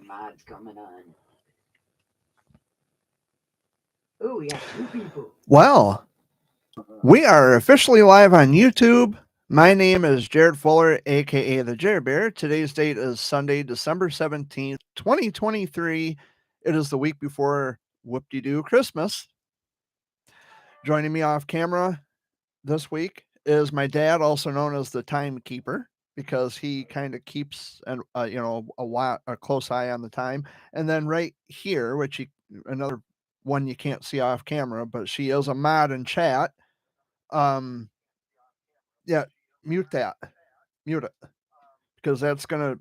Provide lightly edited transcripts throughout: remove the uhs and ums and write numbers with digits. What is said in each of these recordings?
mods coming on. Oh, we got two people. Well, we are officially live on YouTube. My name is Jared Fuller, aka the Jared Bear. Today's date is Sunday, December 17th, 2023. It is the week before Whoop De Doo Christmas. Joining me off camera this week is my dad, also known as the timekeeper, because he kind of keeps a close eye on the time. And then right here, another one you can't see off camera, but she is a mod in chat. Um, yeah, mute that, mute it, because that's gonna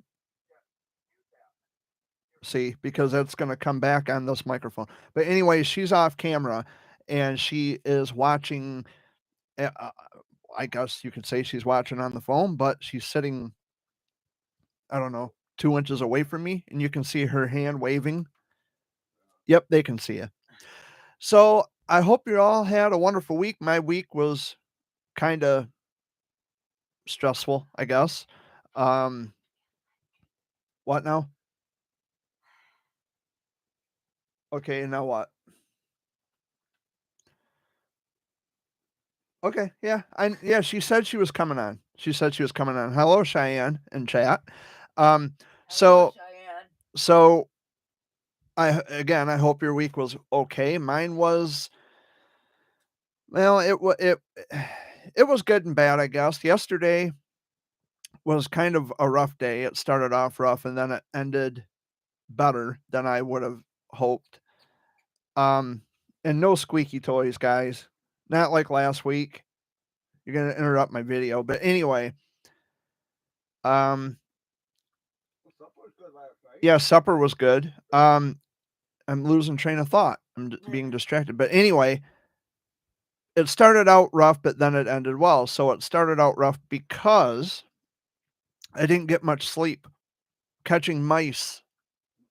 because that's gonna come back on this microphone. But anyway, she's off camera, and she is watching. I guess you could say she's watching on the phone, but she's sitting, I don't know, 2 inches away from me, and you can see her hand waving. Yep, they can see you. So I hope you all had a wonderful week. My week was kind of stressful, I guess. What now? Okay, now what? Okay, yeah, she said she was coming on. She said she was coming on. Hello, Cheyenne in chat. So Cheyenne. so I hope your week was okay. Mine was, well, it was good and bad, I guess. Yesterday was kind of a rough day. It started off rough and then it ended better than I would have hoped. Um, and no squeaky toys, guys. Not like last week. You're gonna interrupt my video, but anyway. Um, yeah, supper was good. I'm losing train of thought. I'm being distracted, but anyway, it started out rough, but then it ended well. So it started out rough because I didn't get much sleep, catching mice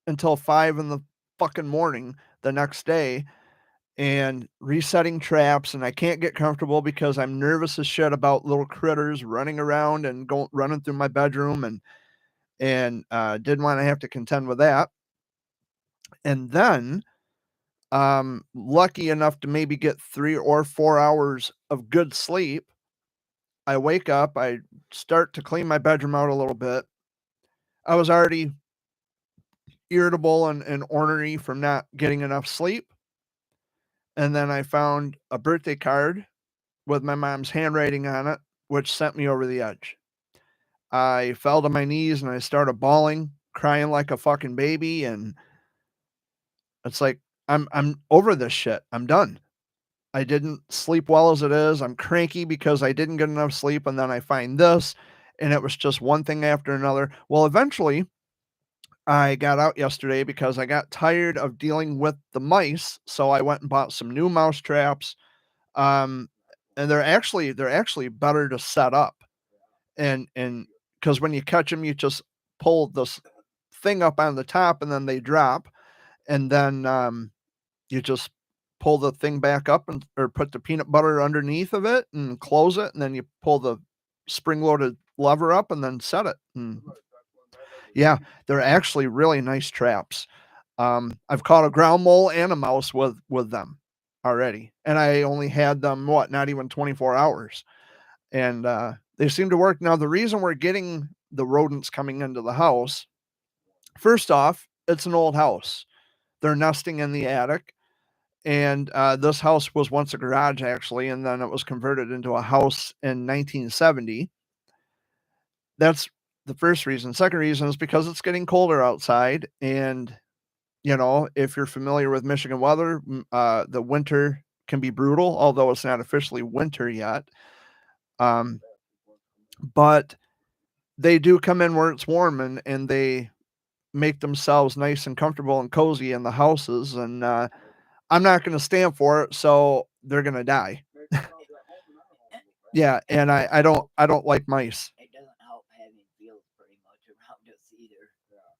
until 5 in the fucking morning the next day and resetting traps, and I can't get comfortable because I'm nervous as shit about little critters running around and running through my bedroom, and didn't want to have to contend with that. And then lucky enough to maybe get 3 or 4 hours of good sleep. I wake up, I start to clean my bedroom out a little bit. I was already irritable and ornery from not getting enough sleep. And then I found a birthday card with my mom's handwriting on it, which sent me over the edge. I fell to my knees and I started bawling, crying like a fucking baby, and it's like I'm over this shit. I'm done. I didn't sleep well as it is. I'm cranky because I didn't get enough sleep, and then I find this, and it was just one thing after another. Well, eventually I got out yesterday because I got tired of dealing with the mice, so I went and bought some new mouse traps. Um, and they're actually better to set up, and because when you catch them, you just pull this thing up on the top, and then they drop, and then you just pull the thing back up and or put the peanut butter underneath of it and close it, and then you pull the spring-loaded lever up and then set it. And yeah, they're actually really nice traps. I've caught a ground mole and a mouse with them already, and I only had them not even 24 hours, and they seem to work. Now the reason we're getting the rodents coming into the house, first off, it's an old house. They're nesting in the attic, and this house was once a garage actually, and then it was converted into a house in 1970. That's the first reason. Second reason is because it's getting colder outside, and if you're familiar with Michigan weather, the winter can be brutal, although it's not officially winter yet. Um, but they do come in where it's warm, and they make themselves nice and comfortable and cozy in the houses. And I'm not going to stand for it, so they're going to die. Yeah, and I don't like mice. It doesn't help having fields pretty much around us either.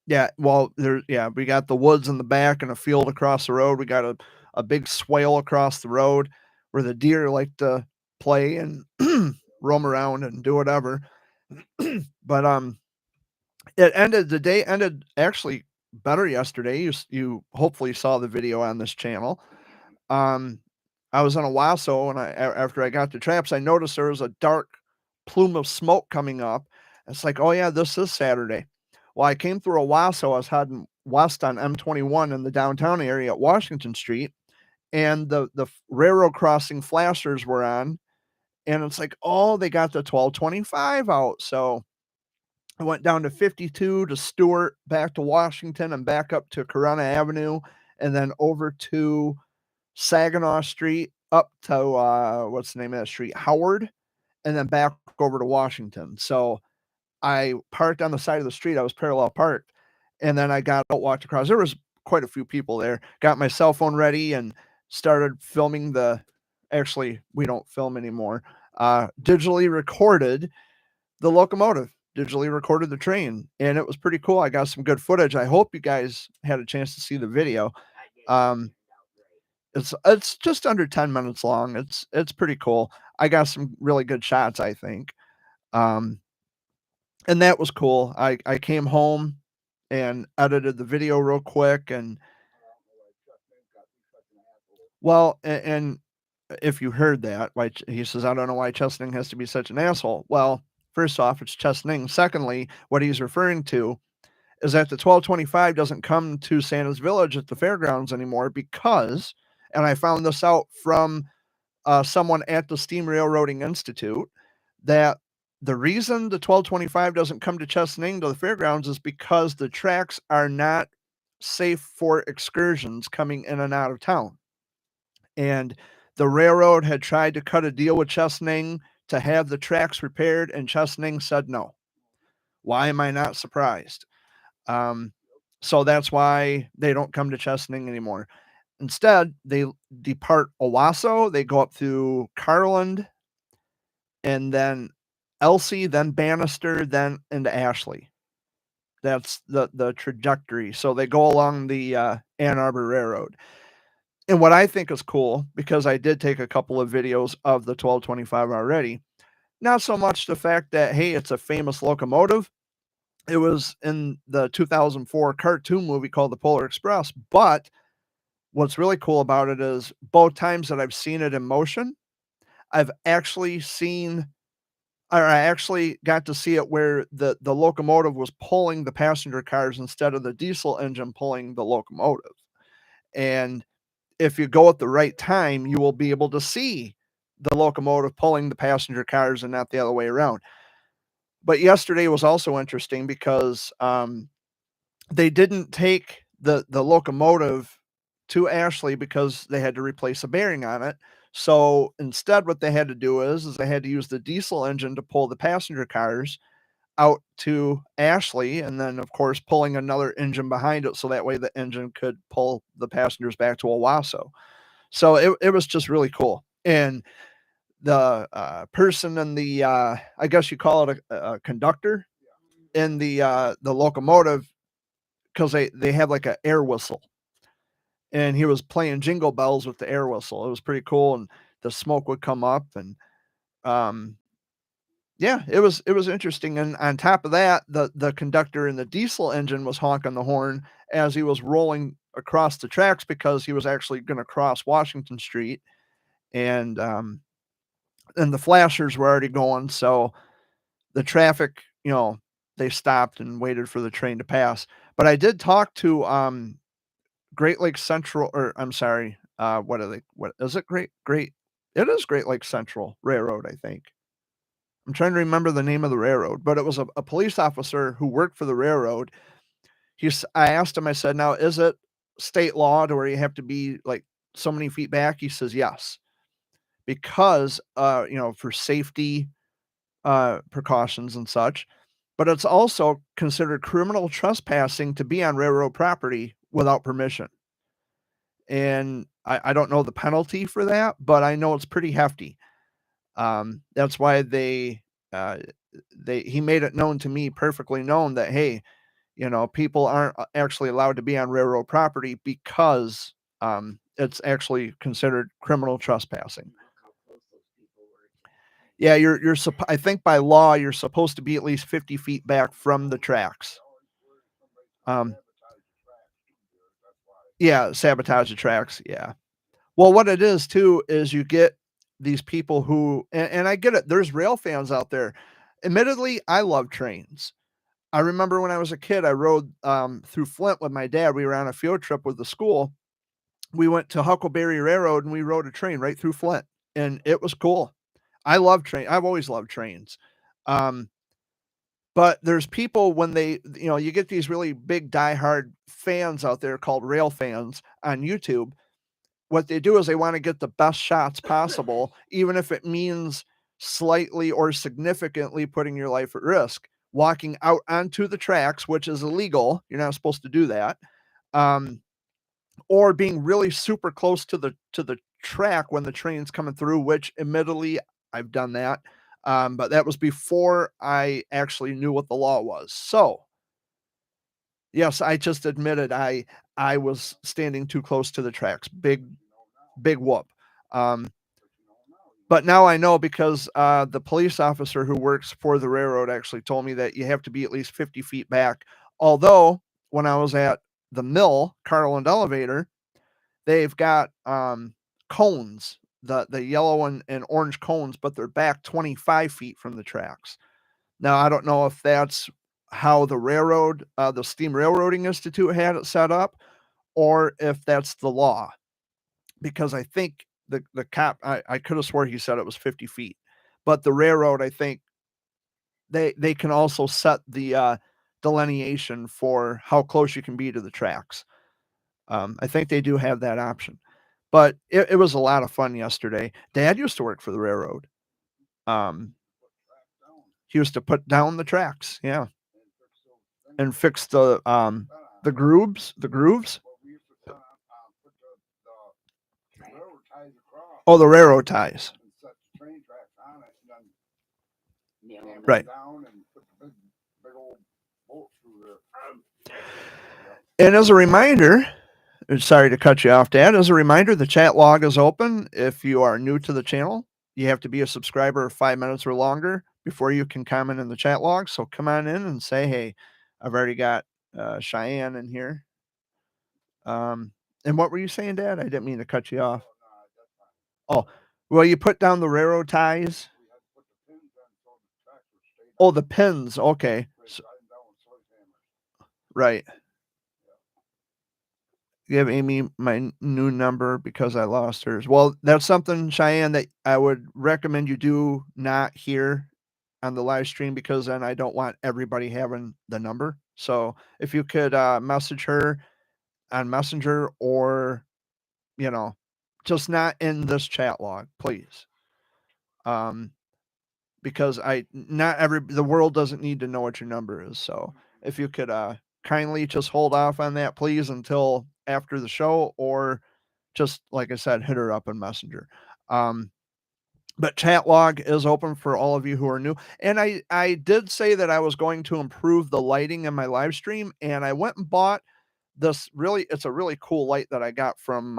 Yeah, well, we got the woods in the back and a field across the road. We got a big swale across the road where the deer like to play and roam around and do whatever. But the day ended actually better yesterday. You hopefully saw the video on this channel. I was on a Wasso, and after I got the traps, I noticed there was a dark plume of smoke coming up. It's like, oh yeah, this is Saturday. Well, I came through a Wasso. I was heading west on M21 in the downtown area at Washington Street, and the railroad crossing flashers were on, and it's like, oh, they got the 1225 out. So I went down to 52 to Stewart, back to Washington, and back up to Corona Avenue, and then over to Saginaw Street, up to what's the name of that street? Howard, and then back over to Washington. So I parked on the side of the street. I was parallel parked, and then I got out, walked across. There was quite a few people there. Got my cell phone ready and started filming the. Actually, we don't film anymore. Digitally recorded the locomotive. Digitally recorded the train, and it was pretty cool. I got some good footage. I hope you guys had a chance to see the video. It's just under 10 minutes long. It's pretty cool. I got some really good shots, I think. And that was cool. I came home and edited the video real quick, and well, and if you heard that, why he says, I don't know why Chesaning has to be such an asshole. Well, first off, it's Chesaning. Secondly, what he's referring to is that the 1225 doesn't come to Santa's Village at the fairgrounds anymore because, and I found this out from someone at the Steam Railroading Institute, that the reason the 1225 doesn't come to Chesaning to the fairgrounds is because the tracks are not safe for excursions coming in and out of town. And the railroad had tried to cut a deal with Chesaning to have the tracks repaired, and Chesaning said no. Why am I not surprised? So that's why they don't come to Chesaning anymore. Instead, they depart Owasso, they go up through Carland, and then Elsie, then Bannister, then into Ashley. That's the trajectory. So they go along the Ann Arbor Railroad. And what I think is cool, because I did take a couple of videos of the 1225 already, not so much the fact that, hey, it's a famous locomotive. It was in the 2004 cartoon movie called The Polar Express. But what's really cool about it is both times that I've seen it in motion, I've actually seen, or I actually got to see it where the locomotive was pulling the passenger cars instead of the diesel engine pulling the locomotive. And if you go at the right time, you will be able to see the locomotive pulling the passenger cars and not the other way around. But yesterday was also interesting because they didn't take the locomotive to Ashley because they had to replace a bearing on it. So instead, what they had to do is they had to use the diesel engine to pull the passenger cars out to Ashley, and then of course pulling another engine behind it so that way the engine could pull the passengers back to Owasso. So it was just really cool. And the person in the I guess you call it a conductor in the locomotive, because they have like an air whistle, and he was playing jingle bells with the air whistle. It was pretty cool, and the smoke would come up, and yeah, it was interesting. And on top of that, the conductor in the diesel engine was honking the horn as he was rolling across the tracks because he was actually going to cross Washington Street, and the flashers were already going, so the traffic, they stopped and waited for the train to pass. But I did talk to Great Lakes Central, or I'm sorry, what are they? What is it? It is Great Lakes Central Railroad, I think. I'm trying to remember the name of the railroad, but it was a police officer who worked for the railroad. I asked him, I said, now, is it state law to where you have to be like so many feet back? He says, yes, because, for safety precautions and such, but it's also considered criminal trespassing to be on railroad property without permission. And I don't know the penalty for that, but I know it's pretty hefty. That's why he made it known to me, perfectly known, that, hey, people aren't actually allowed to be on railroad property because it's actually considered criminal trespassing. Yeah, I think by law you're supposed to be at least 50 feet back from the tracks. Yeah, sabotage the tracks. Yeah. Well, what it is too is you get these people who, and I get it. There's rail fans out there. Admittedly, I love trains. I remember when I was a kid, I rode through Flint with my dad. We were on a field trip with the school. We went to Huckleberry Railroad and we rode a train right through Flint, and it was cool. I love train. I've always loved trains. Um, but there's people when they, you get these really big diehard fans out there called rail fans on YouTube. What they do is they want to get the best shots possible, even if it means slightly or significantly putting your life at risk. Walking out onto the tracks, which is illegal. You're not supposed to do that. Um, or being really super close to the track when the train's coming through, which admittedly I've done that. But that was before I actually knew what the law was. So yes, I just admitted I was standing too close to the tracks. Big whoop. Um, but now I know because the police officer who works for the railroad actually told me that you have to be at least 50 feet back. Although when I was at the mill, Carland Elevator, they've got cones, the yellow and orange cones, but they're back 25 feet from the tracks. Now, I don't know if that's how the railroad, the Steam Railroading Institute had it set up, or if that's the law. Because I think the cop, I could have swore he said it was 50 feet. But the railroad, I think they can also set the delineation for how close you can be to the tracks. I think they do have that option. But it was a lot of fun yesterday. Dad used to work for the railroad. Um, he used to put down the tracks, yeah, and fix the grooves. Oh, the railroad ties. You know, Right. And as a reminder, sorry to cut you off, Dad. As a reminder, the chat log is open. If you are new to the channel, you have to be a subscriber of 5 minutes or longer before you can comment in the chat log. So come on in and say, hey, I've already got Cheyenne in here. And what were you saying, Dad? I didn't mean to cut you off. Oh, well, you put down the railroad ties. Oh, the pins. Okay. Right. Give Amy my new number because I lost hers. Well, that's something, Cheyenne, that I would recommend you do not hear on the live stream because then I don't want everybody having the number. So if you could message her on Messenger or, just not in this chat log, please. Because the world doesn't need to know what your number is. So if you could kindly just hold off on that, please, until after the show, or just like I said, hit her up in Messenger. But chat log is open for all of you who are new. And I did say that I was going to improve the lighting in my live stream, and I went and bought it's a really cool light that I got from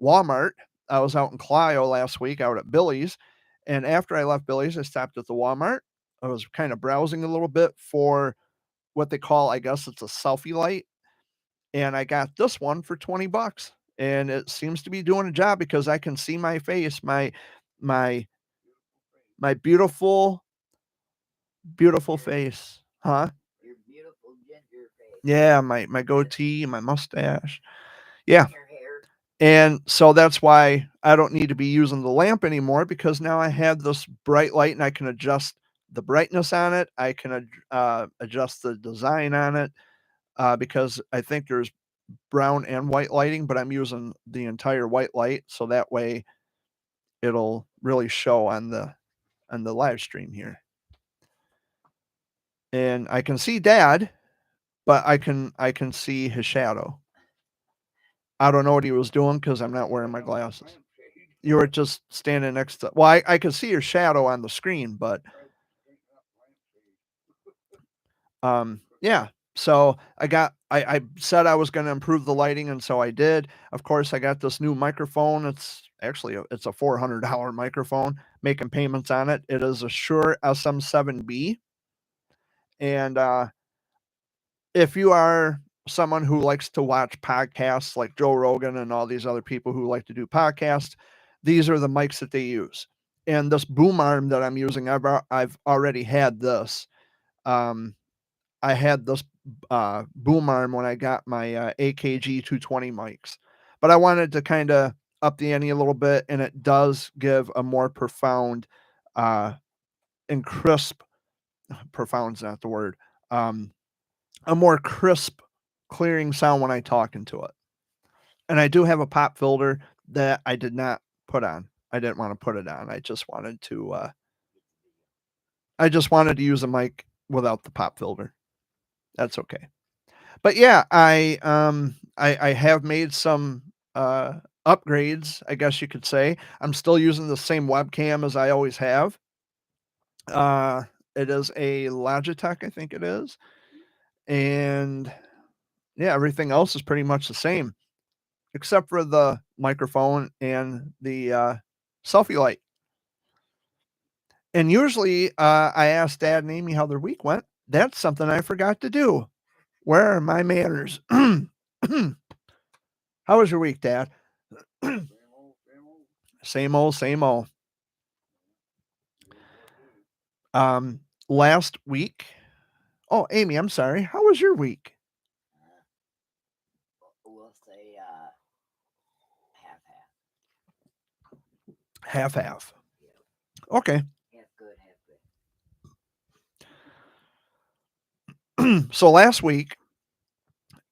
Walmart. I was out in Clio last week out at Billy's, and after I left Billy's, I stopped at the Walmart. I was kind of browsing a little bit for what they call, I guess it's a selfie light, and I got this one for $20, and it seems to be doing a job because I can see my face, my my beautiful face, huh? your beautiful ginger face. Yeah, my goatee, my mustache, yeah. Your hair. And so that's why I don't need to be using the lamp anymore, because now I have this bright light and I can adjust the brightness on it. I can adjust the design on it because I think there's brown and white lighting, but I'm using the entire white light. So that way it'll really show on the live stream here. And I can see Dad, but I can see his shadow. I don't know what he was doing because I'm not wearing my glasses. You were just standing next to. Well, I could see your shadow on the screen, but yeah. So I said I was going to improve the lighting, and so I did. Of course, I got this new microphone. It's actually it's a $400 microphone. Making payments on it. It is a Shure SM7B, and if you are someone who likes to watch podcasts like Joe Rogan and all these other people who like to do podcasts, these are the mics that they use. And this boom arm that I'm using, I've already had this. I had this boom arm when I got my AKG 220 mics, but I wanted to kind of up the ante a little bit, and it does give a more profound and crisp. Profound's not the word. A more crisp, clearing sound when I talk into it. And I do have a pop filter that I did not put on. I didn't want to put it on. I just wanted to. I just wanted to use a mic without the pop filter. That's okay. But yeah, I have made some upgrades, I guess you could say. I'm still using the same webcam as I always have. It is a Logitech, I think it is. And yeah, everything else is pretty much the same, except for the microphone and the selfie light. And usually I ask Dad and Amy how their week went. That's something I forgot to do. Where are my manners? How was your week, Dad? Same old, same old. Last week. Oh, Amy, I'm sorry. How was your week? We'll say half-half. Half-half. Yeah. Okay. Half good, half good. So last week,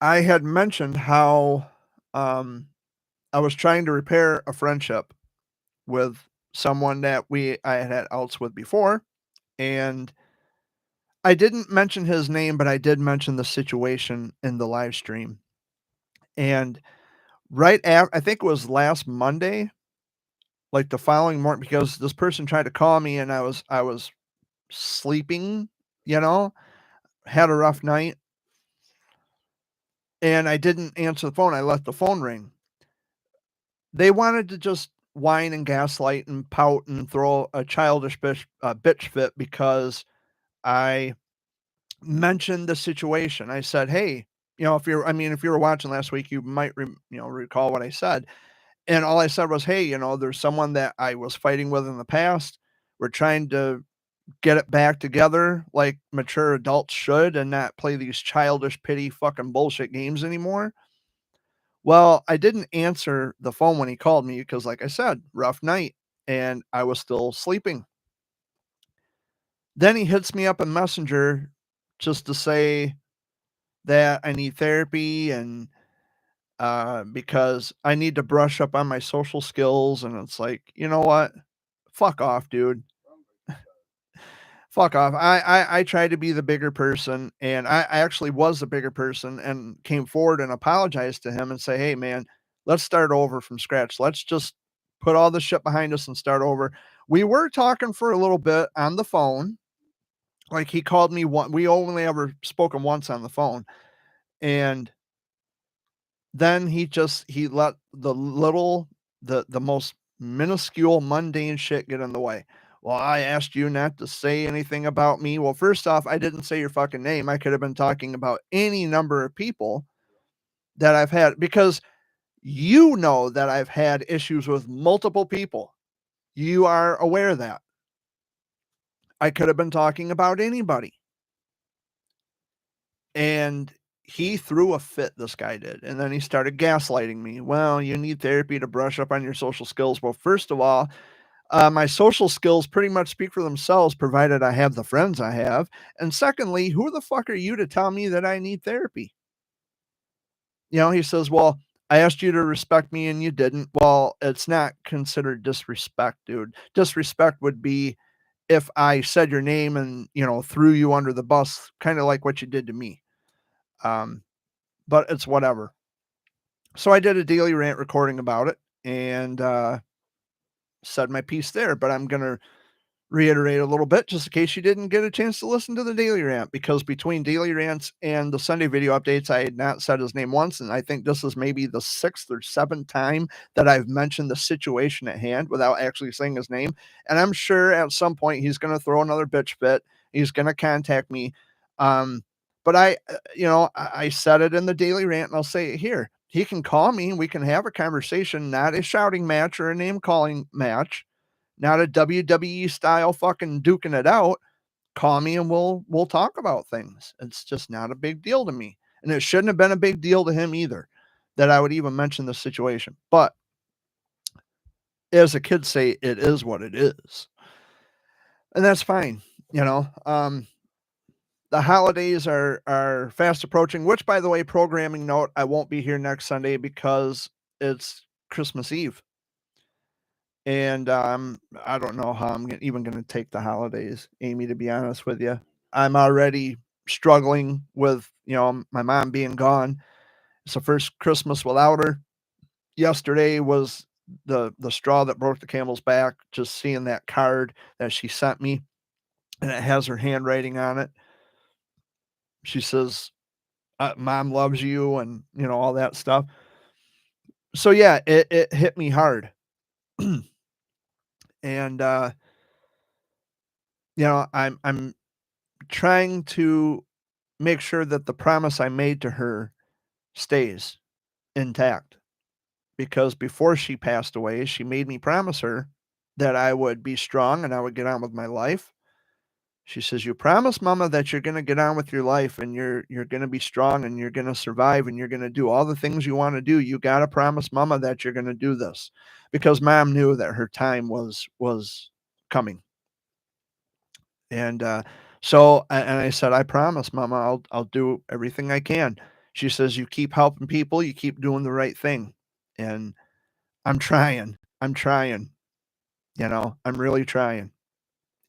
I had mentioned how I was trying to repair a friendship with someone that I had outs with before, and I didn't mention his name, but I did mention the situation in the live stream. And right after, I think it was last Monday, like the following morning, because this person tried to call me and I was sleeping, had a rough night, and I didn't answer the phone. I let the phone ring. They wanted to just whine and gaslight and pout and throw a childish bitch fit because I mentioned the situation. I said, "Hey, if you were watching last week, you might recall what I said." And all I said was, "Hey, there's someone that I was fighting with in the past. We're trying to get it back together like mature adults should and not play these childish pity fucking bullshit games anymore." Well, I didn't answer the phone when he called me because, like I said, rough night, and I was still sleeping. Then he hits me up in Messenger just to say that I need therapy and because I need to brush up on my social skills. And it's like, you know what? Fuck off, dude. Fuck off. I tried to be the bigger person, and I actually was the bigger person and came forward and apologized to him and say, "Hey, man, let's start over from scratch. Let's just put all this shit behind us and start over." We were talking for a little bit on the phone. Like he called me one. We only ever spoken once on the phone, and then he let the most minuscule mundane shit get in the way. Well, I asked you not to say anything about me. Well, first off, I didn't say your fucking name. I could have been talking about any number of people that I've had because you know that I've had issues with multiple people. You are aware of that. I could have been talking about anybody. And he threw a fit, this guy did. And then he started gaslighting me. Well, you need therapy to brush up on your social skills. Well, first of all, my social skills pretty much speak for themselves, provided I have the friends I have. And secondly, who the fuck are you to tell me that I need therapy? He says, well, I asked you to respect me and you didn't. Well, it's not considered disrespect, dude. Disrespect would be if I said your name and, threw you under the bus, kind of like what you did to me. But it's whatever. So I did a daily rant recording about it and said my piece there, but I'm going to reiterate a little bit just in case you didn't get a chance to listen to the daily rant, because between daily rants and the Sunday video updates, I had not said his name once. And I think this is maybe the 6th or 7th time that I've mentioned the situation at hand without actually saying his name. And I'm sure at some point he's going to throw another bitch fit. He's going to contact me. But I said it in the daily rant, and I'll say it here. He can call me and we can have a conversation, not a shouting match or a name calling match, not a WWE style fucking duking it out. Call me and we'll talk about things. It's just not a big deal to me. And it shouldn't have been a big deal to him either that I would even mention the situation. But as the kids say, it is what it is. And that's fine. The holidays are fast approaching, which, by the way, programming note, I won't be here next Sunday because it's Christmas Eve. And I don't know how I'm even going to take the holidays, Amy, to be honest with you. I'm already struggling with, my mom being gone. It's the first Christmas without her. Yesterday was the straw that broke the camel's back, just seeing that card that she sent me, and it has her handwriting on it. She says, Mom loves you, and all that stuff. So yeah, it hit me hard. And I'm trying to make sure that the promise I made to her stays intact, because before she passed away, she made me promise her that I would be strong and I would get on with my life. She says, "You promise, Mama, that you're going to get on with your life and you're going to be strong and you're going to survive and you're going to do all the things you want to do. You got to promise, Mama, that you're going to do this," because Mom knew that her time was coming. And and I said, "I promise, Mama, I'll do everything I can." She says, "You keep helping people, you keep doing the right thing." And I'm trying. I'm trying. I'm really trying.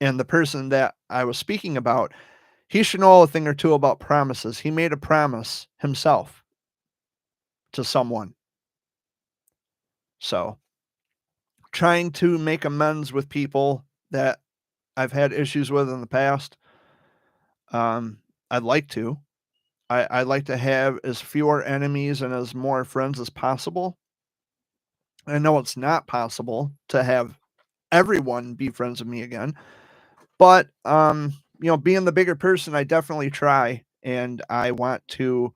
And the person that I was speaking about, he should know a thing or two about promises. He made a promise himself to someone. So, trying to make amends with people that I've had issues with in the past. I'd like to. I'd like to have as fewer enemies and as more friends as possible. I know it's not possible to have everyone be friends with me again, but being the bigger person, I definitely try, and I want to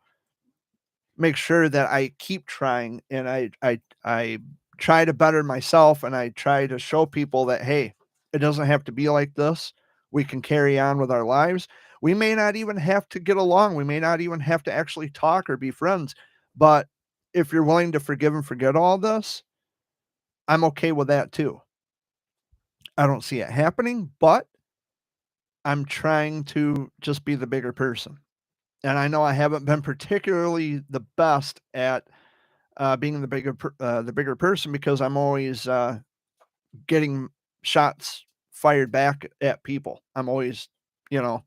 make sure that I keep trying, and I try to better myself, and I try to show people that, hey, it doesn't have to be like this. We can carry on with our lives. We may not even have to get along. We may not even have to actually talk or be friends. But if you're willing to forgive and forget all this, I'm okay with that too. I don't see it happening, but I'm trying to just be the bigger person. And I know I haven't been particularly the best at being the bigger person, because I'm always getting shots fired back at people. I'm always, you know,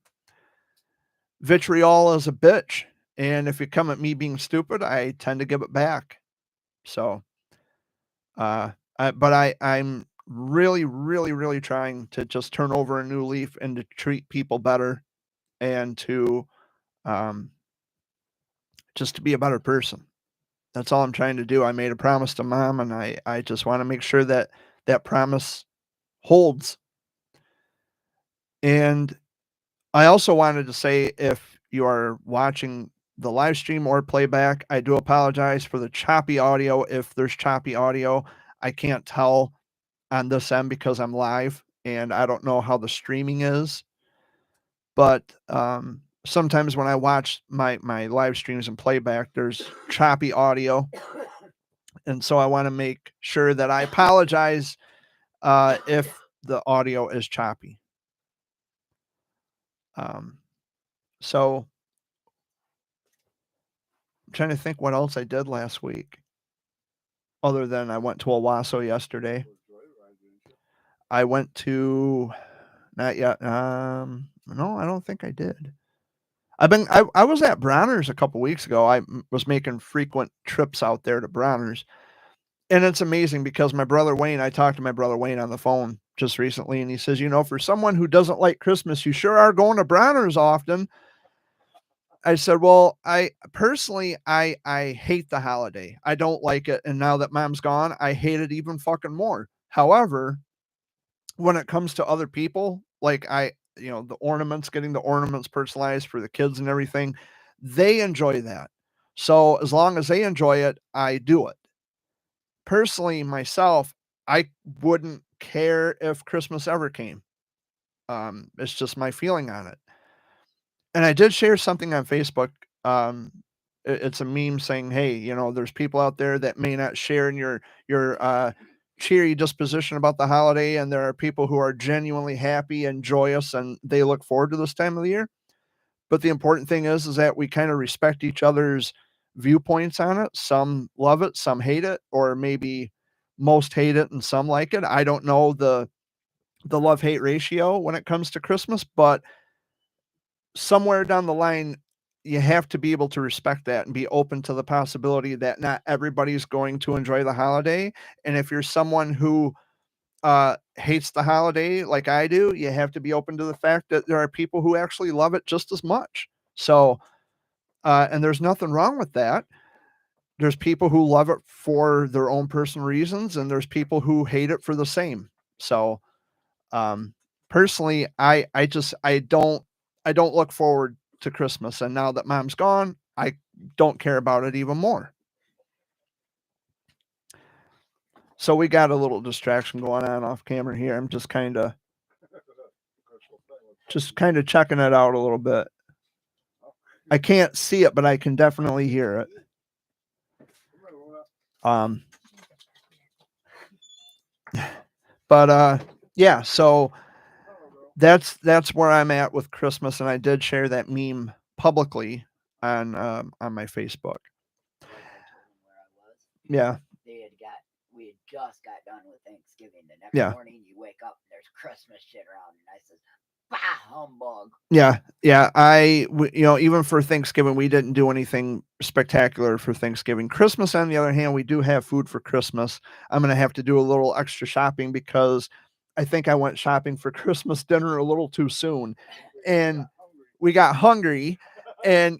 vitriol is a bitch, and if you come at me being stupid, I tend to give it back. So, I'm really, really, really trying to just turn over a new leaf and to treat people better, and to um, just to be a better person. That's all I'm trying to do. I made a promise to Mom, and I just want to make sure that that promise holds. And I also wanted to say, if you are watching the live stream or playback, I do apologize for the choppy audio. If there's choppy audio, I can't tell on this end because I'm live and I don't know how the streaming is. But sometimes when I watch my live streams and playback, there's choppy audio. And so I want to make sure that I apologize if the audio is choppy. So I'm trying to think what else I did last week, other than I went to Owasso yesterday. I went to not yet. No, I don't think I did. I was at Bronner's a couple weeks ago. I was making frequent trips out there to Bronner's, and it's amazing because my brother Wayne. I talked to my brother Wayne on the phone just recently, and he says, for someone who doesn't like Christmas, you sure are going to Bronner's often. I said, "Well, I personally, I hate the holiday. I don't like it, and now that Mom's gone, I hate it even fucking more. However, when it comes to other people, like the ornaments, getting the ornaments personalized for the kids and everything. They enjoy that. So as long as they enjoy it, I do it. Personally, myself, I wouldn't care if Christmas ever came. It's just my feeling on it. And I did share something on Facebook. Um, it's a meme saying, "Hey, there's people out there that may not share in your cheery disposition about the holiday, and there are people who are genuinely happy and joyous, and they look forward to this time of the year." But the important thing is that we kind of respect each other's viewpoints on it. Some love it, some hate it, or maybe most hate it and some like it. I don't know the love hate ratio when it comes to Christmas, but somewhere down the line, you have to be able to respect that and be open to the possibility that not everybody's going to enjoy the holiday. And if you're someone who hates the holiday like I do, you have to be open to the fact that there are people who actually love it just as much. So, and there's nothing wrong with that. There's people who love it for their own personal reasons, and there's people who hate it for the same. So, um, personally, I don't look forward to Christmas, and now that mom's gone, I don't care about it even more. So we got a little distraction going on off camera here. I'm just kind of checking it out a little bit. I can't see it, but I can definitely hear it. Um, but yeah, so that's where I'm at with Christmas, and I did share that meme publicly on my Facebook. Like I told them where I was. Yeah, We had just got done with Thanksgiving. The next yeah, morning, you wake up and there's Christmas shit around, and I says, "Bah, humbug." yeah, yeah. Even for Thanksgiving, we didn't do anything spectacular for Thanksgiving. Christmas, on the other hand, we do have food for Christmas. I'm gonna have to do a little extra shopping because I think I went shopping for Christmas dinner a little too soon, and we got hungry, and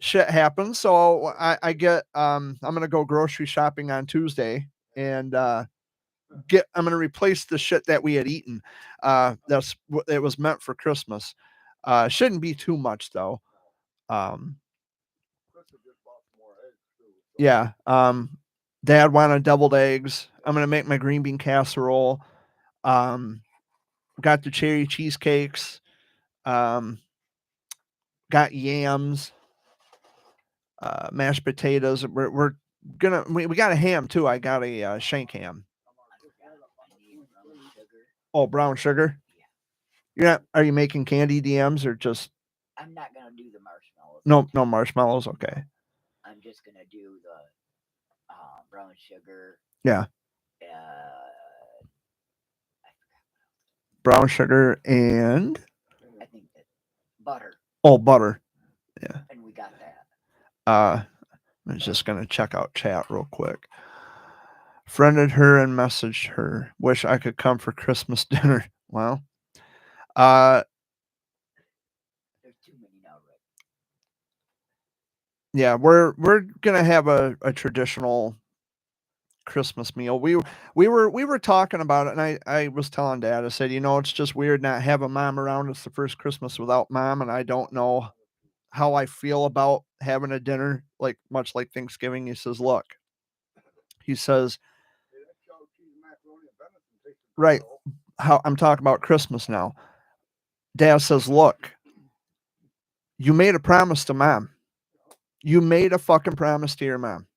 shit happens. So I get I'm gonna go grocery shopping on Tuesday, and I'm gonna replace the shit that we had eaten. That's what it was meant for Christmas. Shouldn't be too much though. Um, yeah. Dad wanted deviled eggs. I'm gonna make my green bean casserole. Um, got the cherry cheesecakes. Um, got yams, mashed potatoes. We got a ham too. I got a shank ham. I need brown sugar. Oh, brown sugar. Yeah, Are you making candy DMs or just I'm not gonna do the marshmallows. no marshmallows? Okay. I'm just gonna do the brown sugar. Yeah. I Brown sugar and I think that butter, butter. Yeah. and we got that. I'm just gonna check out chat real quick. Friended her and messaged her. Wish I could come for Christmas dinner. Well, uh, There's too many now, Rick. yeah, we're gonna have a traditional Christmas meal. We were talking about it, and I was telling Dad. I said, it's just weird not having Mom around. It's the first Christmas without Mom, and I don't know how I feel about having a dinner like much like Thanksgiving. He says, "Look," he says, "Right, how I'm talking about Christmas now." Dad says, "Look, you made a promise to Mom. You made a fucking promise to your mom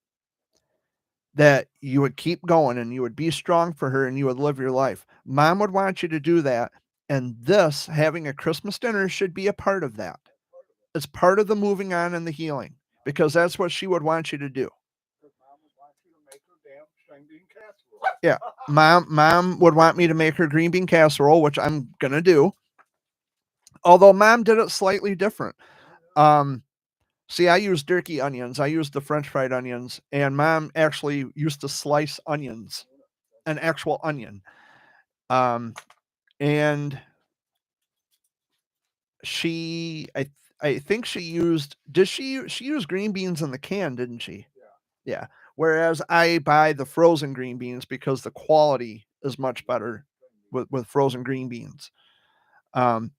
that you would keep going and you would be strong for her and you would live your life. Mom would want you to do that. And this, having a Christmas dinner, should be a part of that. It's part of the moving on and the healing because that's what she would want you to do." Yeah. Mom would want me to make her green bean casserole, which I'm going to do. Although Mom did it slightly different. See, I use dirty onions. I use the French fried onions, and Mom actually used to slice onions, an actual onion. And I think she used. She used green beans in the can, didn't she? Yeah. Whereas I buy the frozen green beans because the quality is much better with frozen green beans. Um,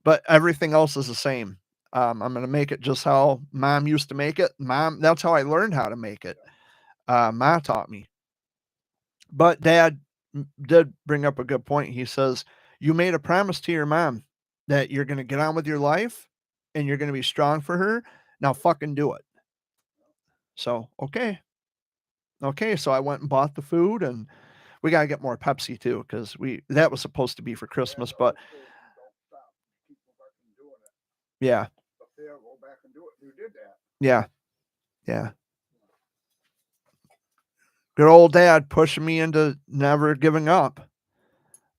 but everything else is the same. I'm going to make it just how mom used to make it. That's how I learned how to make it. Ma taught me. But dad did bring up a good point. He says, you made a promise to your mom that you're going to get on with your life and you're going to be strong for her. Now fucking do it. So, okay. Okay. So I went and bought the food, and we got to get more Pepsi too, because that was supposed to be for Christmas, but yeah. Yeah. Yeah. Good old dad pushing me into never giving up.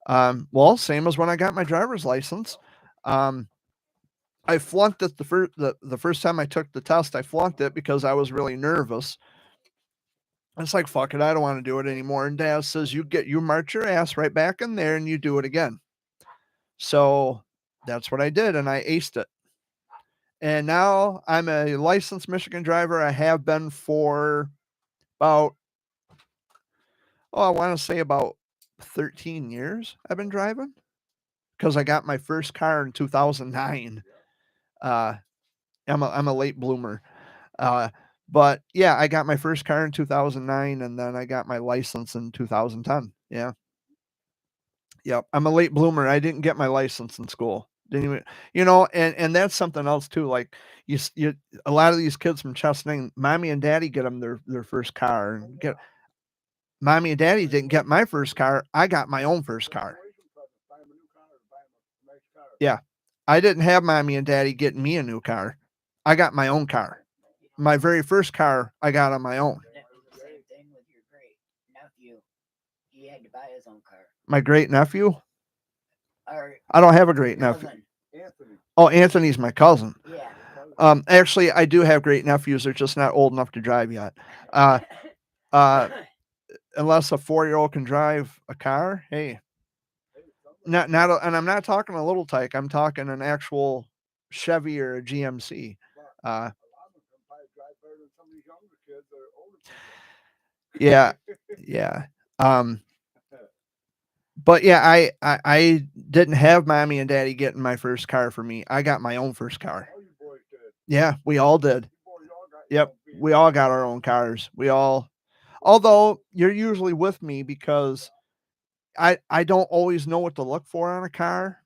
Well, same as when I got my driver's license. I flunked it the first time I took the test. I flunked it because I was really nervous. It's like, fuck it, I don't want to do it anymore. And dad says, you march your ass right back in there and you do it again. So that's what I did, and I aced it. And now I'm a licensed Michigan driver. I have been for about, I want to say about 13 years I've been driving, because I got my first car in 2009. I'm a late bloomer. But yeah, I got my first car in 2009, and then I got my license in 2010. Yeah. Yep. I'm a late bloomer. I didn't get my license in school. Didn't even, and that's something else too. Like you, a lot of these kids from Chesaning, mommy and daddy get them their first car, and mommy and daddy didn't get my first car. I got my own first car. Yeah. I didn't have mommy and daddy getting me a new car. I got my own car. My very first car I got on my own. That was the same thing with your great nephew. He had to buy his own car. My great nephew? Or I don't have a great nephew. Anthony. Oh, Anthony's my cousin. Yeah. Actually, I do have great nephews. They're just not old enough to drive yet. Unless a 4-year-old can drive a car, hey. And I'm not talking a little tyke. I'm talking an actual Chevy or a GMC. Yeah, yeah. But yeah, I didn't have mommy and daddy getting my first car for me. I got my own first car. Yeah, we all did. Yep, we all got our own cars. Although you're usually with me because I don't always know what to look for on a car.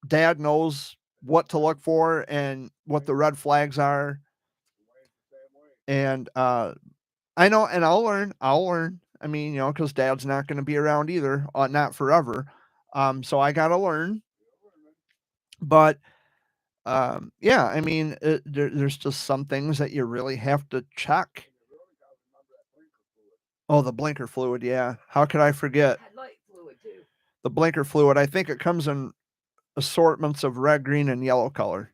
Dad knows what to look for and what the red flags are. And I know, and I'll learn. I mean, because dad's not going to be around either, not forever. So I got to learn. But yeah, I mean, there's just some things that you really have to check. Oh, the blinker fluid. Yeah. How could I forget? Headlight fluid too. The blinker fluid. I think it comes in assortments of red, green, and yellow color.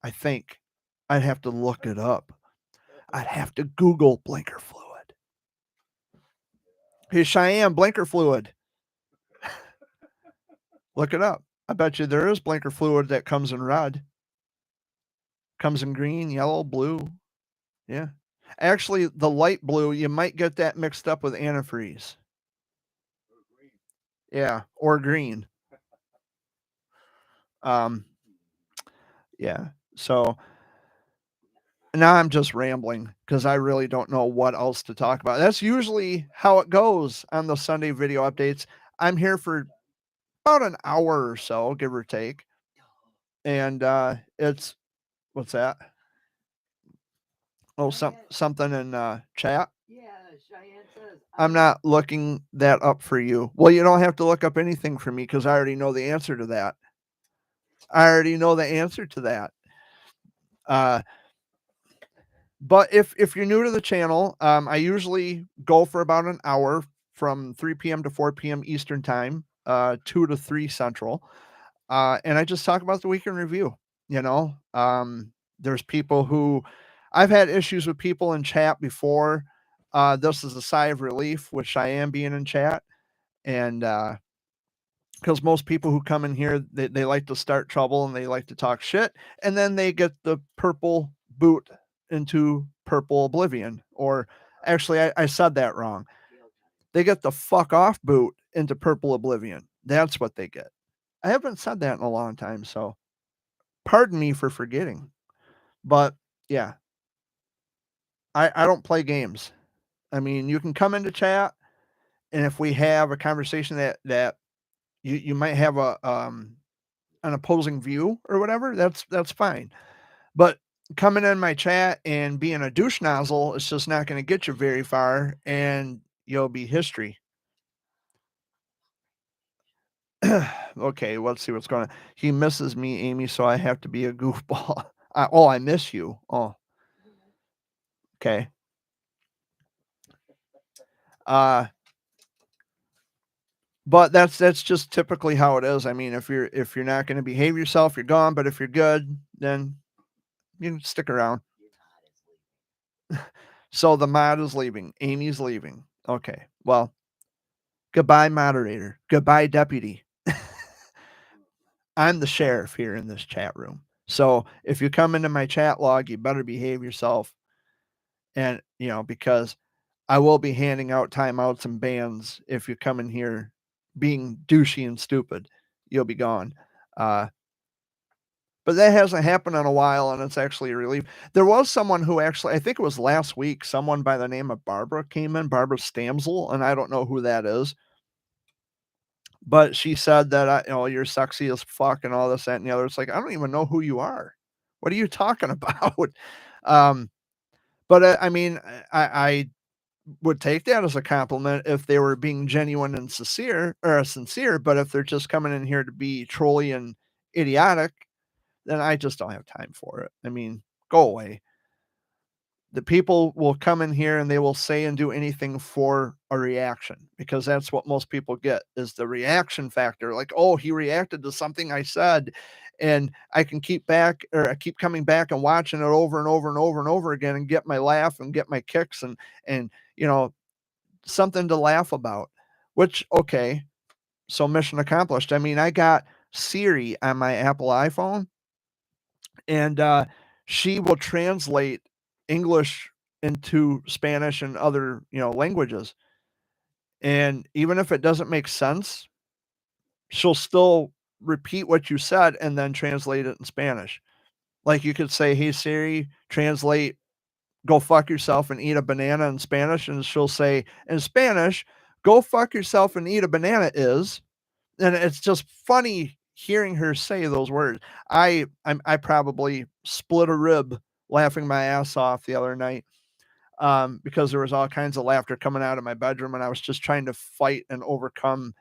I think. I'd have to look it up. I'd have to Google blinker fluid. Hey, Cheyenne, blinker fluid. Look it up. I bet you there is blinker fluid that comes in red. Comes in green, yellow, blue. Yeah. Actually, the light blue, you might get that mixed up with antifreeze. Yeah, or green. Yeah. So now I'm just rambling because I really don't know what else to talk about. That's usually how it goes on the Sunday video updates. I'm here for about an hour or so, give or take. And it's what's that? Oh, something in chat. Yeah, Cheyenne says. I'm not looking that up for you. Well, you don't have to look up anything for me because I already know the answer to that. But if you're new to the channel, I usually go for about an hour from 3 p.m. to 4 p.m. Eastern time, 2 to 3 Central. And I just talk about the week in review. There's people who I've had issues with people in chat before. This is a sigh of relief with Cheyenne being in chat. And because most people who come in here, they like to start trouble and they like to talk shit. And then they get the purple boot into purple oblivion. Or actually, I said that wrong. They get the fuck off boot into purple oblivion. That's what they get. I haven't said that in a long time, so pardon me for forgetting. But yeah, I don't play games. I mean, you can come into chat, and if we have a conversation that you might have an opposing view or whatever, that's fine. But coming in my chat and being a douche nozzle is just not going to get you very far, and you'll be history. Okay, let's see what's going on. He misses me, Amy, so I have to be a goofball. I miss you. Oh, okay. But that's just typically how it is. I mean, if you're not going to behave yourself, you're gone. But if you're good, then you can stick around. So the mod is leaving. Amy's leaving. Okay. Well, goodbye, moderator. Goodbye, deputy. I'm the sheriff here in this chat room. So if you come into my chat log, you better behave yourself. And, because I will be handing out timeouts and bans if you come in here being douchey and stupid. You'll be gone. But that hasn't happened in a while, and it's actually a relief. There was someone who actually, I think it was last week, someone by the name of Barbara came in, Barbara Stamsel, and I don't know who that is. But she said that, you're sexy as fuck and all this, that, and the other. It's like, I don't even know who you are. What are you talking about? But I mean, I would take that as a compliment if they were being genuine and sincere. But if they're just coming in here to be trolly and idiotic, then I just don't have time for it. I mean, go away. The people will come in here and they will say and do anything for a reaction, because that's what most people get, is the reaction factor. Like, oh, he reacted to something I said, and I can keep coming back and watching it over and over and over and over again and get my laugh and get my kicks and something to laugh about, which, okay, so mission accomplished. I mean, I got Siri on my Apple iPhone, and she will translate English into Spanish and other, languages. And even if it doesn't make sense, she'll still repeat what you said and then translate it in Spanish. Like, you could say, "Hey Siri, translate go fuck yourself and eat a banana" in Spanish, and she'll say in Spanish, "Go fuck yourself and eat a banana is," and it's just funny hearing her say those words. I probably split a rib laughing my ass off the other night, because there was all kinds of laughter coming out of my bedroom, and I was just trying to fight and overcome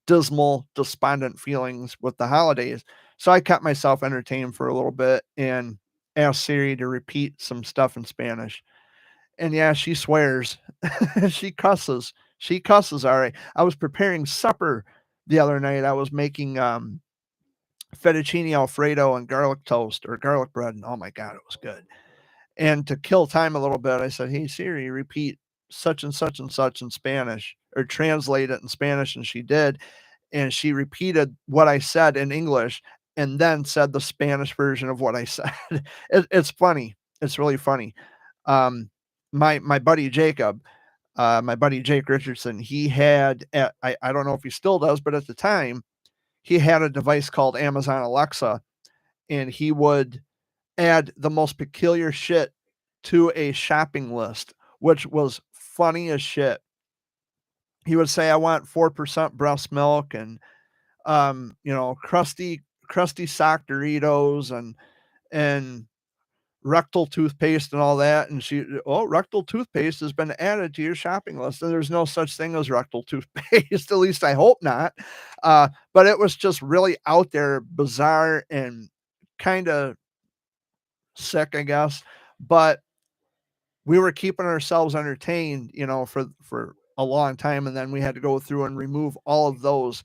dismal, despondent feelings with the holidays. So I kept myself entertained for a little bit and asked Siri to repeat some stuff in Spanish. And yeah, she swears. She cusses. She cusses, all right. I was preparing supper the other night. I was making fettuccine Alfredo and garlic toast or garlic bread, and oh my God, it was good. And to kill time a little bit, I said, "Hey Siri, repeat such and such and such in Spanish, or translate it in Spanish." And she did. And she repeated what I said in English and then said the Spanish version of what I said. It's funny. It's really funny. My buddy Jacob, my buddy Jake Richardson, he had, I don't know if he still does, but at the time, he had a device called Amazon Alexa, and he would add the most peculiar shit to a shopping list, which was funny as shit. He would say, "I want 4% breast milk and crusty sock Doritos and rectal toothpaste and all that." And rectal toothpaste has been added to your shopping list. And there's no such thing as rectal toothpaste. At least I hope not. But it was just really out there, bizarre, and kind of sick, I guess. But we were keeping ourselves entertained, for a long time. And then we had to go through and remove all of those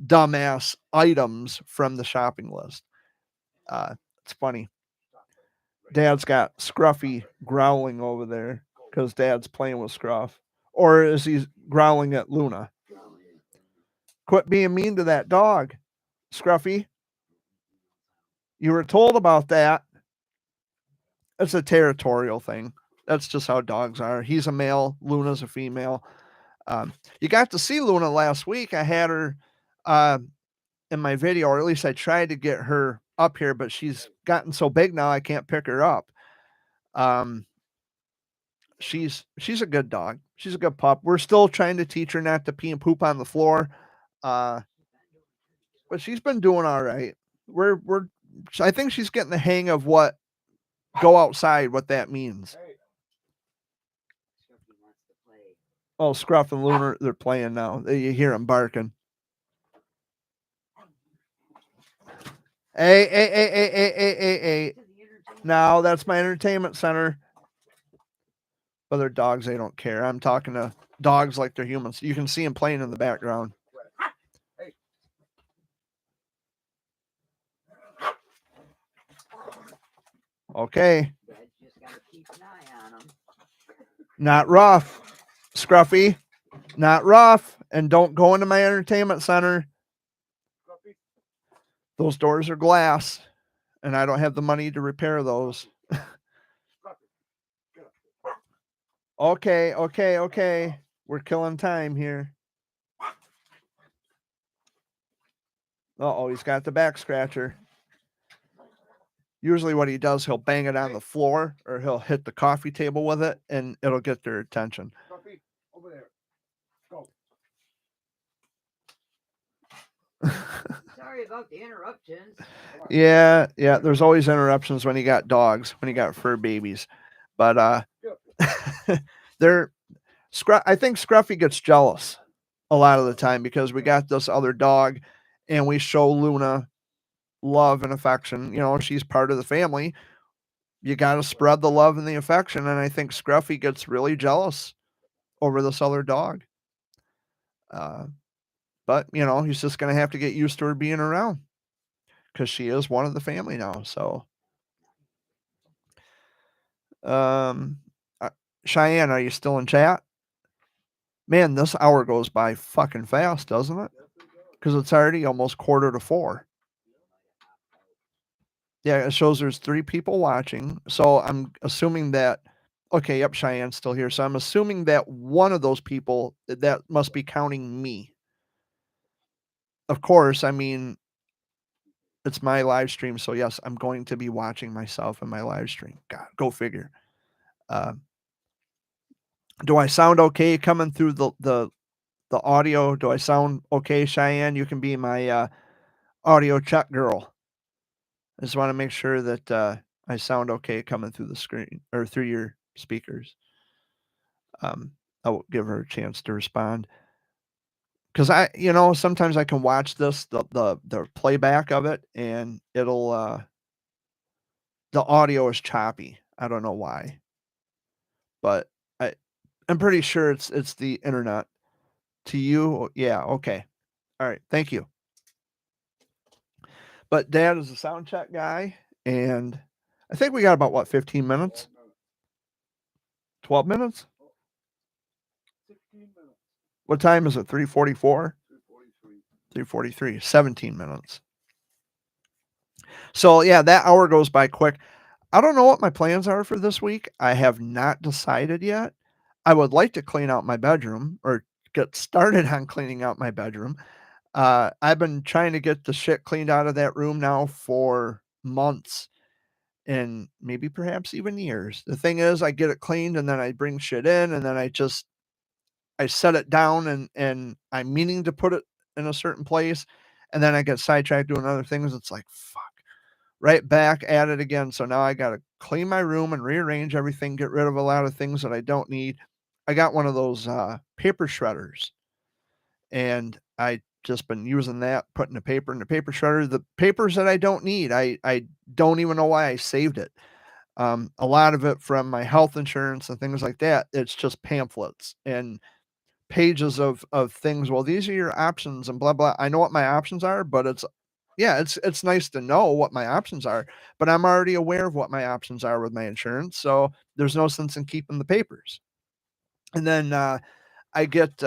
dumbass items from the shopping list. It's funny. Dad's got Scruffy growling over there because Dad's playing with Scruff. Or is he growling at Luna? Quit being mean to that dog, Scruffy. You were told about that. It's a territorial thing. That's just how dogs are. He's a male. Luna's a female. You got to see Luna last week. I had her in my video, or at least I tried to get her up here, but she's gotten so big now I can't pick her up. She's a good dog. She's a good pup. We're still trying to teach her not to pee and poop on the floor. But she's been doing all right. We're I think she's getting the hang of what go outside, what that means. Oh, Scruff and Lunar, they're playing now. You hear them barking. Hey. Now that's my entertainment center. Other dogs, they don't care. I'm talking to dogs like they're humans. You can see them playing in the background. Okay. Just gotta keep an eye on them. Not rough, Scruffy. Not rough. And don't go into my entertainment center. Those doors are glass, and I don't have the money to repair those. Okay. We're killing time here. Uh-oh, he's got the back scratcher. Usually what he does, he'll bang it on the floor or he'll hit the coffee table with it and it'll get their attention. Over there. Go. Sorry about the interruptions. Yeah, there's always interruptions when you got dogs, when you got fur babies. But I think Scruffy gets jealous a lot of the time because we got this other dog and we show Luna love and affection. You know, she's part of the family. You got to spread the love and the affection. And I think Scruffy gets really jealous over this other dog. But, you know, he's just going to have to get used to her being around because she is one of the family now. So, Cheyenne, are you still in chat? Man, this hour goes by fucking fast, doesn't it? Because it's already almost 3:45. Yeah, it shows there's 3 people watching. So I'm assuming that, okay, yep, Cheyenne's still here. So I'm assuming that one of those people, that must be counting me. Of course, I mean, it's my live stream. So yes, I'm going to be watching myself in my live stream. God, go figure. Do I sound okay coming through the audio? Do I sound okay, Cheyenne? You can be my audio check girl. I just want to make sure that I sound okay coming through the screen or through your speakers. I'll give her a chance to respond because sometimes I can watch the playback of it and it'll the audio is choppy. I don't know why, but I'm pretty sure it's the internet. To you, yeah, okay, all right, thank you. But Dad is a sound check guy, and I think we got about 15 minutes? 12 minutes? 16 minutes. What time is it? 3:44? 3:43. 17 minutes. So yeah, that hour goes by quick. I don't know what my plans are for this week. I have not decided yet. I would like to clean out my bedroom or get started on cleaning out my bedroom. I've been trying to get the shit cleaned out of that room now for months and maybe perhaps even years. The thing is, I get it cleaned and then I bring shit in and then I set it down and I'm meaning to put it in a certain place and then I get sidetracked doing other things. It's like, fuck, right back at it again. So now I got to clean my room and rearrange everything, get rid of a lot of things that I don't need. I got one of those paper shredders and I just been using that, putting the paper in the paper shredder. The papers that I don't need, I don't even know why I saved it. A lot of it from my health insurance and things like that. It's just pamphlets and pages of things. Well, these are your options and blah blah. I know what my options are, but it's nice to know what my options are, but I'm already aware of what my options are with my insurance. So there's no sense in keeping the papers. And then I get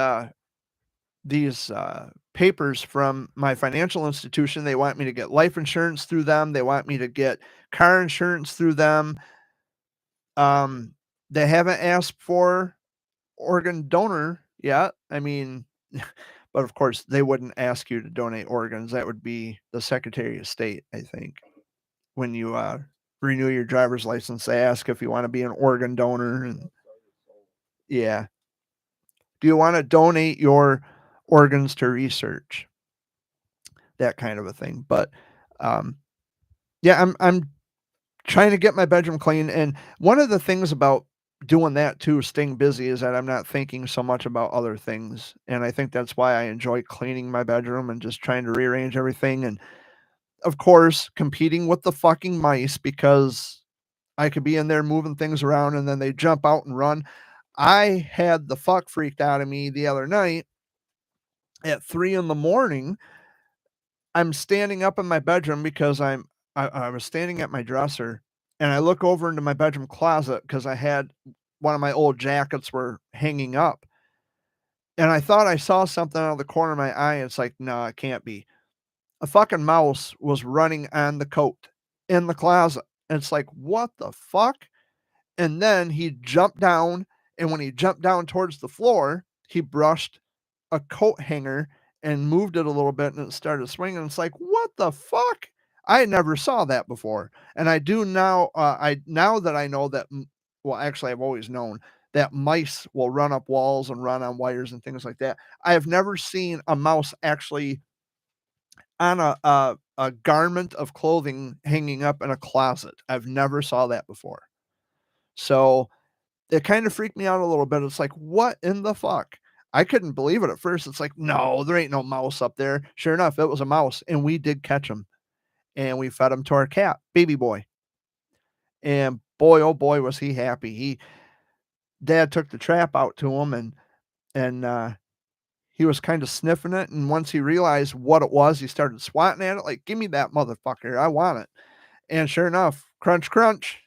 these papers from my financial institution. They want me to get life insurance through them. They want me to get car insurance through them. They haven't asked for organ donor yet. I mean, but of course they wouldn't ask you to donate organs. That would be the Secretary of State, I think. when you renew your driver's license, they ask if you want to be an organ donor, and yeah. Do you want to donate your organs to research? That kind of a thing. But yeah, I'm trying to get my bedroom clean, and one of the things about doing that too, staying busy, is that I'm not thinking so much about other things, and I think that's why I enjoy cleaning my bedroom and just trying to rearrange everything, and of course, competing with the fucking mice because I could be in there moving things around and then they jump out and run. I had the fuck freaked out of me the other night at 3 in the morning. I'm standing up in my bedroom because I was standing at my dresser, and I look over into my bedroom closet because I had one of my old jackets were hanging up. And I thought I saw something out of the corner of my eye. It's like, no, it can't be. A fucking mouse was running on the coat in the closet. And it's like, what the fuck? And then he jumped down, and when he jumped down towards the floor, he brushed a coat hanger and moved it a little bit, and it started swinging. It's like, what the fuck? I never saw that before, and I do now. Now that I know that, well, actually, I've always known that mice will run up walls and run on wires and things like that. I have never seen a mouse actually on a garment of clothing hanging up in a closet. I've never saw that before. So it kind of freaked me out a little bit. It's like, what in the fuck? I couldn't believe it at first. It's like, no, there ain't no mouse up there. Sure enough, it was a mouse, and we did catch him, and we fed him to our cat, baby boy. And boy, oh boy, was he happy. Dad took the trap out to him, and he was kind of sniffing it. And once he realized what it was, he started swatting at it like, give me that motherfucker. I want it. And sure enough, crunch, crunch,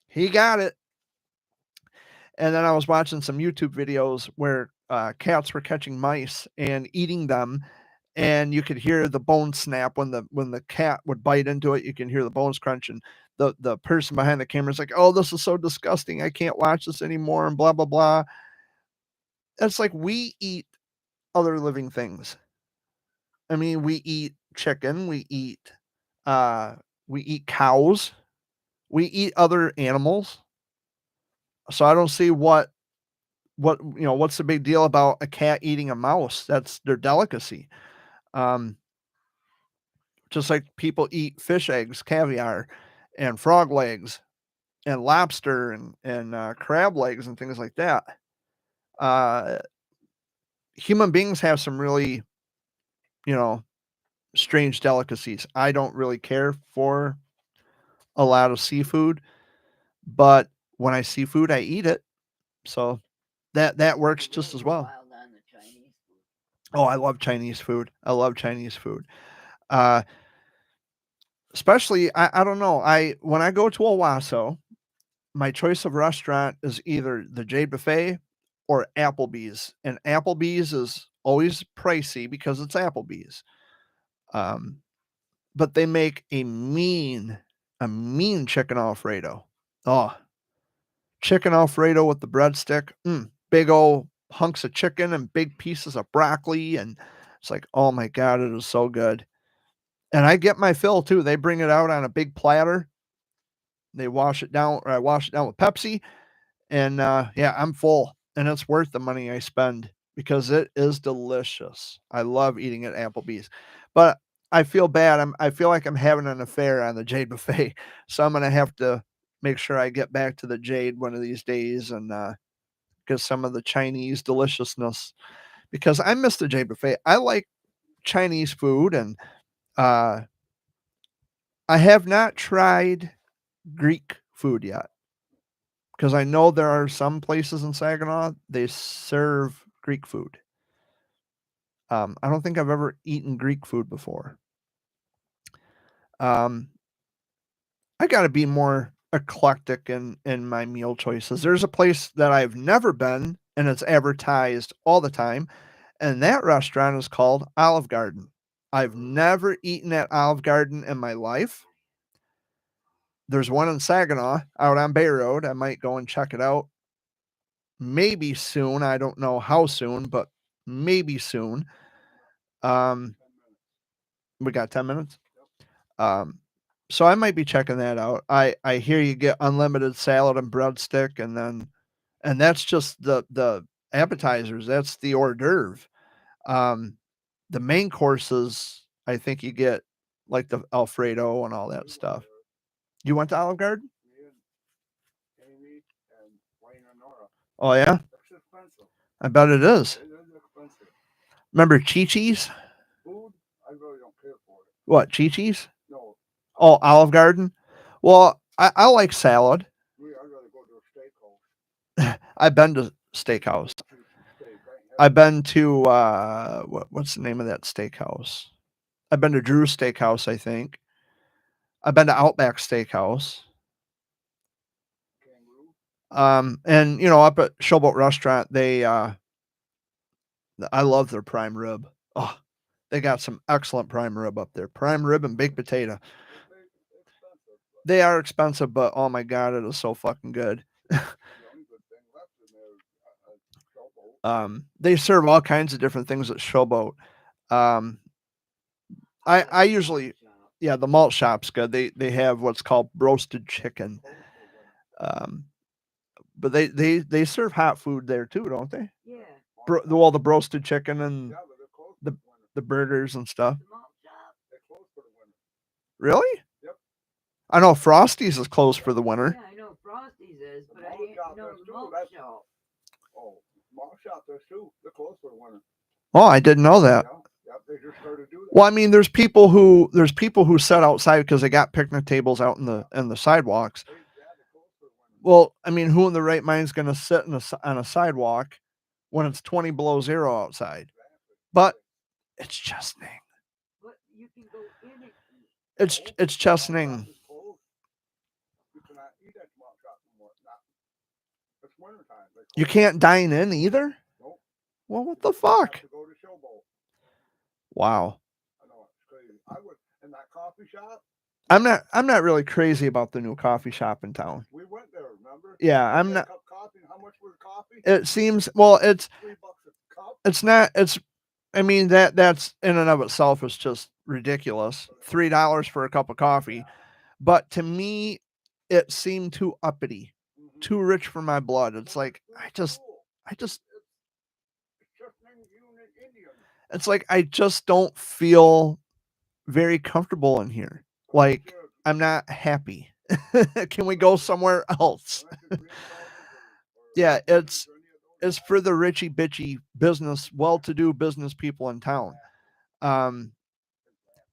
he got it. And then I was watching some YouTube videos where cats were catching mice and eating them, and you could hear the bone snap when the cat would bite into it. You can hear the bones crunch, and the person behind the camera is like, "Oh, this is so disgusting! I can't watch this anymore," and blah blah blah. It's like we eat other living things. I mean, we eat chicken, uh, we eat cows, we eat other animals. So I don't see what's the big deal about a cat eating a mouse? That's their delicacy. Um, just like people eat fish eggs, caviar, and frog legs, and lobster, and crab legs, and things like that. Uh, Human beings have some really, you know, strange delicacies. I don't really care for a lot of seafood, but when I see food, I eat it. So that works just as well. Wild on the Chinese food. Oh, I love Chinese food. I love Chinese food. Uh, Especially, I don't know. When I go to Owasso, my choice of restaurant is either the Jade Buffet or Applebee's, and Applebee's is always pricey because it's Applebee's. Um, but they make a mean chicken Alfredo. Oh, chicken Alfredo with the breadstick, big old hunks of chicken and big pieces of broccoli, and it's like, oh my god, it is so good. And I get my fill too. They bring it out on a big platter. They wash it down, or I wash it down with Pepsi, and yeah, I'm full, and it's worth the money I spend because it is delicious. I love eating at Applebee's, but I feel bad. I feel like I'm having an affair on the Jade Buffet, so I'm gonna have to make sure I get back to the Jade one of these days and get some of the Chinese deliciousness because I miss the Jade Buffet. I like Chinese food, and uh, I have not tried Greek food yet because I know there are some places in Saginaw they serve Greek food. I don't think I've ever eaten Greek food before. Um, I got to be more eclectic in my meal choices. There's a place that I've never been, and it's advertised all the time, and that restaurant is called Olive Garden. I've never eaten at Olive Garden in my life. There's one in Saginaw out on Bay Road. I might go and check it out. Maybe soon. I don't know how soon, but maybe soon. Um, we got 10 minutes. Um, So I might be checking that out. I hear you get unlimited salad and breadstick, and that's just the appetizers. That's the hors d'oeuvre. Um, the main courses, I think you get like the Alfredo and all that stuff. You went to Olive Garden? Me and Amy and Wayne and Nora. Oh yeah, It's expensive. I bet it is. It is expensive. Remember Chi-Chi's? Food, I really don't care for it. What, Chi-Chi's? No, Oh, Olive Garden. Well, I like salad. I'd rather go to a steakhouse. I've been to steakhouse. Steak, right? I've been to what's the name of that steakhouse? I've been to Drew's Steakhouse, I think. I've been to Outback Steakhouse. Kangaroo. And you know, up at Showboat Restaurant, they I love their prime rib. Oh, they got some excellent prime rib up there. Prime rib and baked potato. It's expensive. They are expensive, but oh my god, it is so fucking good. The only good thing left in there is Showboat. They serve all kinds of different things at Showboat. I usually, yeah, the malt shop's good. They have what's called roasted chicken. But they serve hot food there too, don't they? Yeah. Well, the roasted chicken and Yeah, but they're closed the- for the winter. the burgers and stuff. The malt shop. They're closed for the winter. Really? Yep. I know Frosty's is closed for the winter. Yeah, I know Frosty's is, The but I malt didn't shop know is the too, malt that's- shop. Oh, malt shop, there's two. They're closed for the winter. Oh, I didn't know that. Yeah, yep, they just started doing that. Well, I mean, there's people who sit outside because they got picnic tables out in the sidewalks. They're closed for the winter. Well, I mean, who in the right mind is going to sit on a sidewalk when it's 20 below zero outside? Exactly. But it's Chesaning. But you can go in it. It's Chesaning. It's closed. You cannot eat at malt shop anymore. It's winter time. You can't dine in either? Nope. Well, what the You fuck? have to go to Showboat. Wow. I know it's crazy. I would in that coffee shop. I'm not really crazy about the new coffee shop in town. We went there, remember? Yeah, We I'm had a not. cup of coffee. And how much was the coffee? It seems, well, it's $3 a cup. it's not it's I mean that's in and of itself is just ridiculous. $3 for a cup of coffee. But to me, it seemed too uppity, Mhm. too rich for my blood. It's like Well, I just cool. It's just Indian. it's like I just don't feel very comfortable in here. Like Sure. I'm not happy. Can we go somewhere else? Unless you're Green Mountain or Yeah, or any of it's those. for the richy bitchy business, well-to-do business people in town.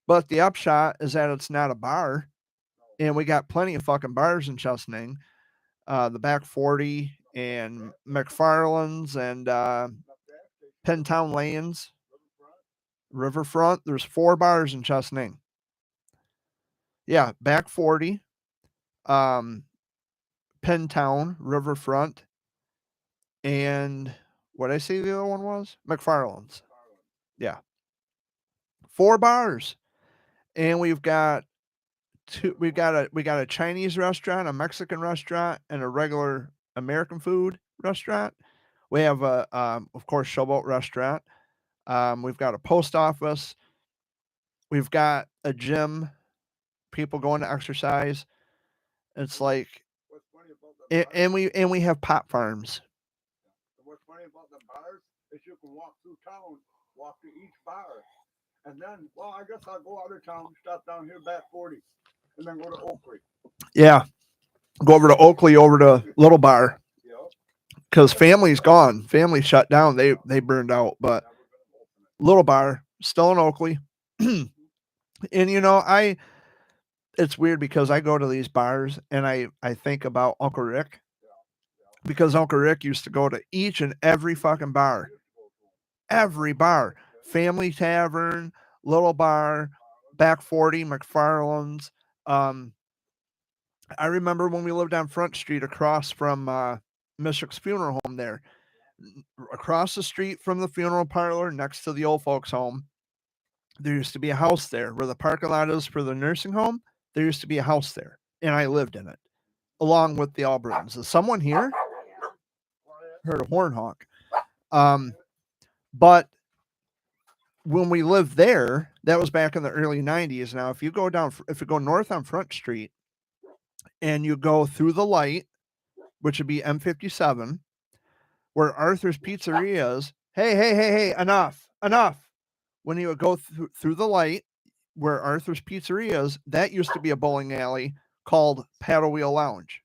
But the upshot is that it's not a bar, and we got plenty of fucking bars in Chesaning. The Back 40 and McFarland's and Pentown Lanes, Riverfront. There's 4 bars in Chesaning. Yeah, Back 40, Pentown, Riverfront, and what did I say the other one was? McFarland's. Yeah. 4 bars. And we've got we got a Chinese restaurant, a Mexican restaurant, and a regular American food restaurant. We have a of course Showboat restaurant. We've got a post office. We've got a gym. People going to exercise. It's like What's funny about the bars, and we have pot farms. what's funny about the bars is you can walk through town, walk to each bar, and then, well, I guess I'll go out of town, stop down here Back 40, and then go to Oakley. Yeah. Go over to Oakley, over to Little Bar, You know, because family's gone. Family shut down. They burned out. But never gonna open it. Little Bar still in Oakley. And you know, it's weird because I go to these bars and I think about Uncle Rick, because Uncle Rick used to go to each and every fucking bar. Every bar. Family Tavern, Little Bar, Back 40, McFarland's. I remember when we lived on Front Street across from Mishik's funeral home there. Across the street from the funeral parlor next to the old folks home, there used to be a house there where the parking lot is for the nursing home. There used to be a house there, and I lived in it along with the Albertons. Is someone here? Heard a horn honk. But when we lived there, That was back in the early 90s. Now, if you go north on Front Street and you go through the light, which would be M57, where Arthur's Pizzeria is, hey, enough. When you would go through the light where Arthur's Pizzeria is, that used to be a bowling alley called Paddle Wheel Lounge.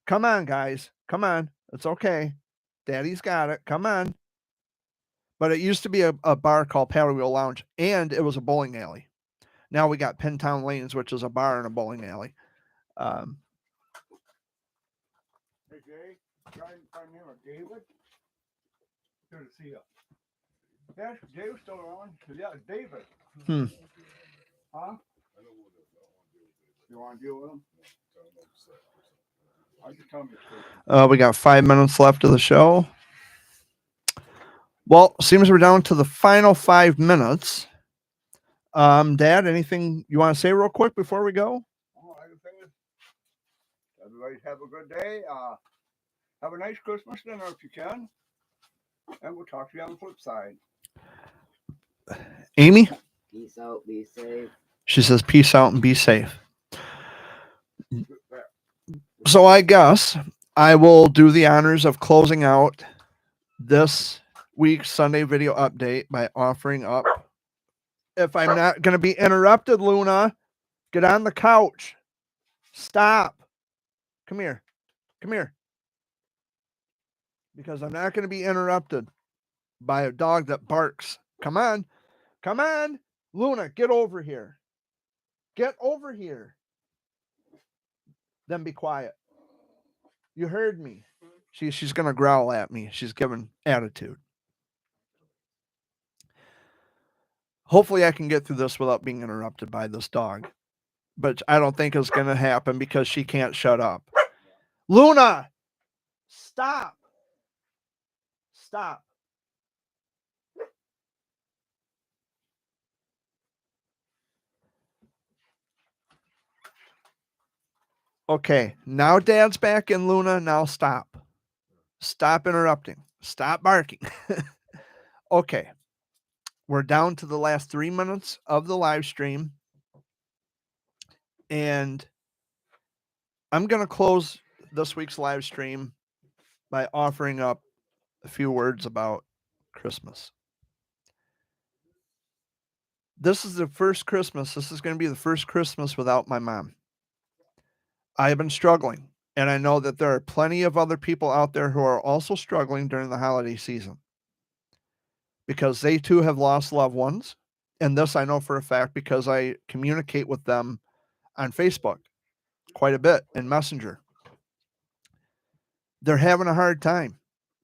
Come on, guys. Come on. It's okay. Daddy's got it. Come on. But it used to be a bar called Paddle Wheel Lounge, and it was a bowling alley. Now we got Pintown Lanes, which is a bar and a bowling alley. Hey, Jay, try and find him a David. Good to see you. Yeah, Dave's still around. Yeah, David. Huh? You want to deal with him? I just tell him it's We got 5 minutes left of the show. Well, seems we're down to the final 5 minutes. Dad, anything you want to say real quick before we go? Oh, everything is. Everybody have a good day. Have a nice Christmas dinner if you can. And we'll talk to you on the flip side. Amy? Peace out. Be safe. She says, peace out and be safe. So I guess I will do the honors of closing out this week's Sunday video update by offering up. If I'm not going to be interrupted, Luna, get on the couch. Stop. Come here. Because I'm not going to be interrupted by a dog that barks. Come on. Luna, get over here. Then be quiet. You heard me. She's going to growl at me. She's giving attitude. Hopefully I can get through this without being interrupted by this dog. But I don't think it's going to happen because she can't shut up. Luna, stop. Okay, now Dad's back in, Luna. Now stop. Stop interrupting. Stop barking. Okay. We're down to the last 3 minutes of the live stream. And I'm going to close this week's live stream by offering up a few words about Christmas. This is the first Christmas. This is going to be the first Christmas without my mom. I have been struggling, and I know that there are plenty of other people out there who are also struggling during the holiday season because they too have lost loved ones. And this I know for a fact because I communicate with them on Facebook quite a bit in Messenger. They're having a hard time.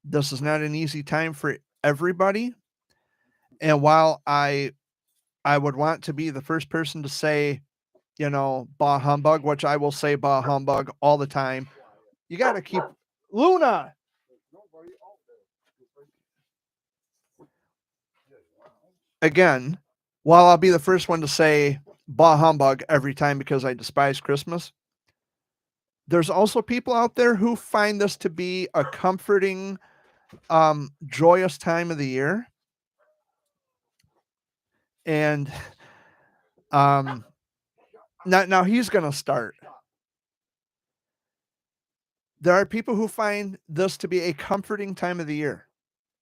This is not an easy time for everybody. And while I would want to be the first person to say, bah humbug, which I will say bah humbug all the time. You got to keep Luna. Again, while I'll be the first one to say bah humbug every time because I despise Christmas, there's also people out there who find this to be a comforting, joyous time of the year. And now he's going to start. There are people who find this to be a comforting time of the year.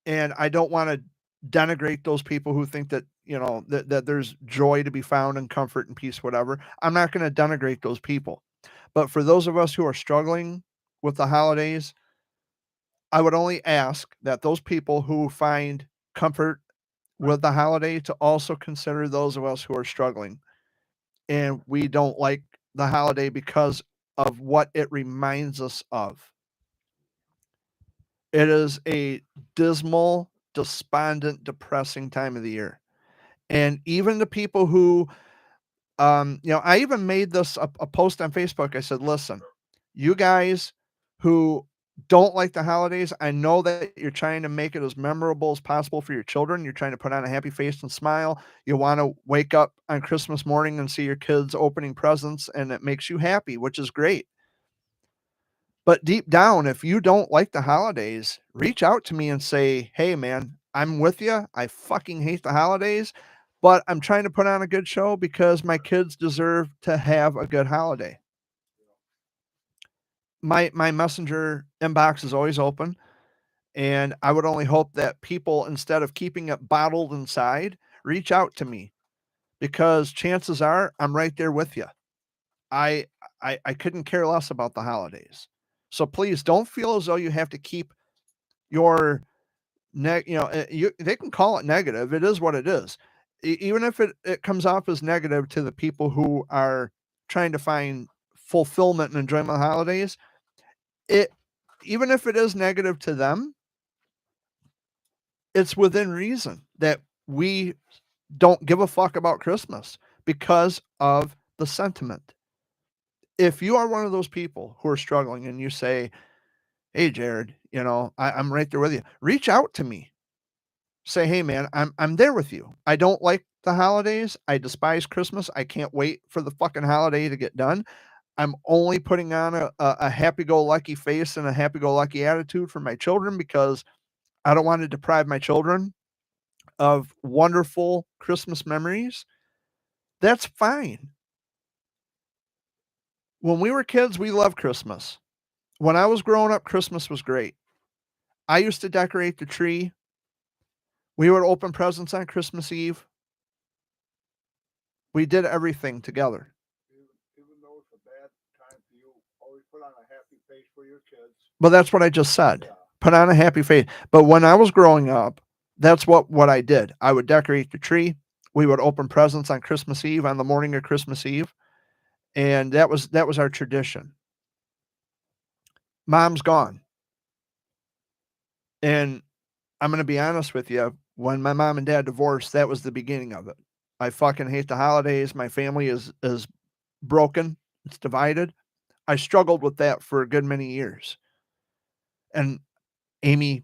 And I don't want to denigrate those people who think that, that there's joy to be found and comfort and peace, whatever. I'm not going to denigrate those people. But for those of us who are struggling with the holidays, I would only ask that those people who find comfort with the holiday to also consider those of us who are struggling. And we don't like the holiday because of what it reminds us of. It is a dismal, despondent, depressing time of the year. And even the people who, I even made this a post on Facebook. I said, listen, you guys who don't like the holidays, I know that you're trying to make it as memorable as possible for your children. You're trying to put on a happy face and smile. You want to wake up on Christmas morning and see your kids opening presents, and it makes you happy, which is great. But deep down, if you don't like the holidays, reach out to me and say, hey, man, I'm with you. I fucking hate the holidays, but I'm trying to put on a good show because my kids deserve to have a good holiday. My messenger inbox is always open, and I would only hope that people, instead of keeping it bottled inside, reach out to me, because chances are I'm right there with you. I I couldn't care less about the holidays. So please don't feel as though you have to keep your they can call it negative. It is what it is. Even if it comes off as negative to the people who are trying to find fulfillment and enjoyment of the holidays, it even if it is negative to them, it's within reason that we don't give a fuck about Christmas because of the sentiment. If you are one of those people who are struggling and you say, "Hey, Jared, I'm right there with you," reach out to me. Say, "Hey, man, I'm there with you. I don't like the holidays. I despise Christmas. I can't wait for the fucking holiday to get done. I'm only putting on a happy-go-lucky face and a happy-go-lucky attitude for my children because I don't want to deprive my children of wonderful Christmas memories." That's fine. When we were kids, we loved Christmas. When I was growing up, Christmas was great. I used to decorate the tree. We would open presents on Christmas Eve. We did everything together. Even though it's a bad time for you, always put on a happy face for your kids. Well, that's what I just said. Yeah. Put on a happy face. But when I was growing up, that's what I did. I would decorate the tree. We would open presents on Christmas Eve, on the morning of Christmas Eve, and that was our tradition. Mom's gone. And I'm going to be honest with you, when my mom and dad divorced, that was the beginning of it. I fucking hate the holidays. My family is broken. It's divided. I struggled with that for a good many years. And Amy,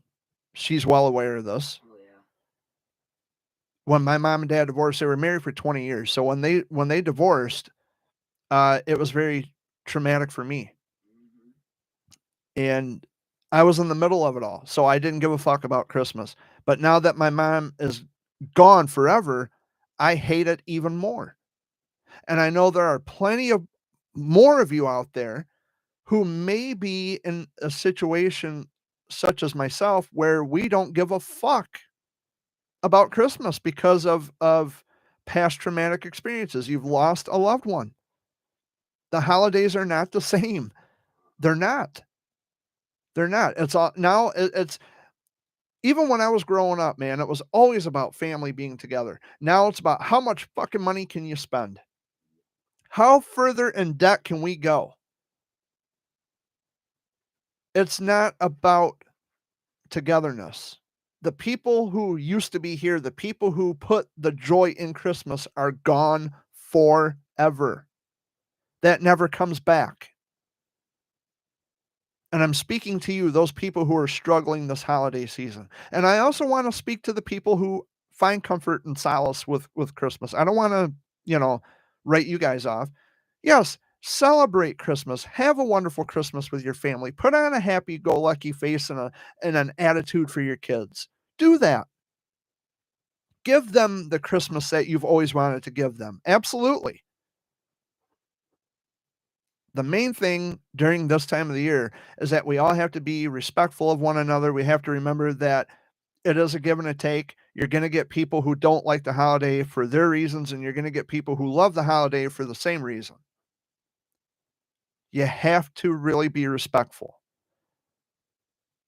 she's well aware of this. Oh, yeah. When my mom and dad divorced, they were married for 20 years. So when they divorced, it was very traumatic for me. And I was in the middle of it all. So I didn't give a fuck about Christmas. But now that my mom is gone forever, I hate it even more. And I know there are plenty of more of you out there who may be in a situation such as myself where we don't give a fuck about Christmas because of past traumatic experiences. You've lost a loved one. The holidays are not the same. They're not. They're not. It's all now. It's even when I was growing up, man. It was always about family being together. Now it's about how much fucking money can you spend? How further in debt can we go? It's not about togetherness. The people who used to be here, the people who put the joy in Christmas are gone forever. That never comes back. And I'm speaking to you, those people who are struggling this holiday season. And I also want to speak to the people who find comfort and solace with Christmas. I don't want to, write you guys off. Yes, celebrate Christmas. Have a wonderful Christmas with your family. Put on a happy-go-lucky face and an attitude for your kids. Do that. Give them the Christmas that you've always wanted to give them. Absolutely. The main thing during this time of the year is that we all have to be respectful of one another. We have to remember that it is a give and a take. You're going to get people who don't like the holiday for their reasons, and you're going to get people who love the holiday for the same reason. You have to really be respectful.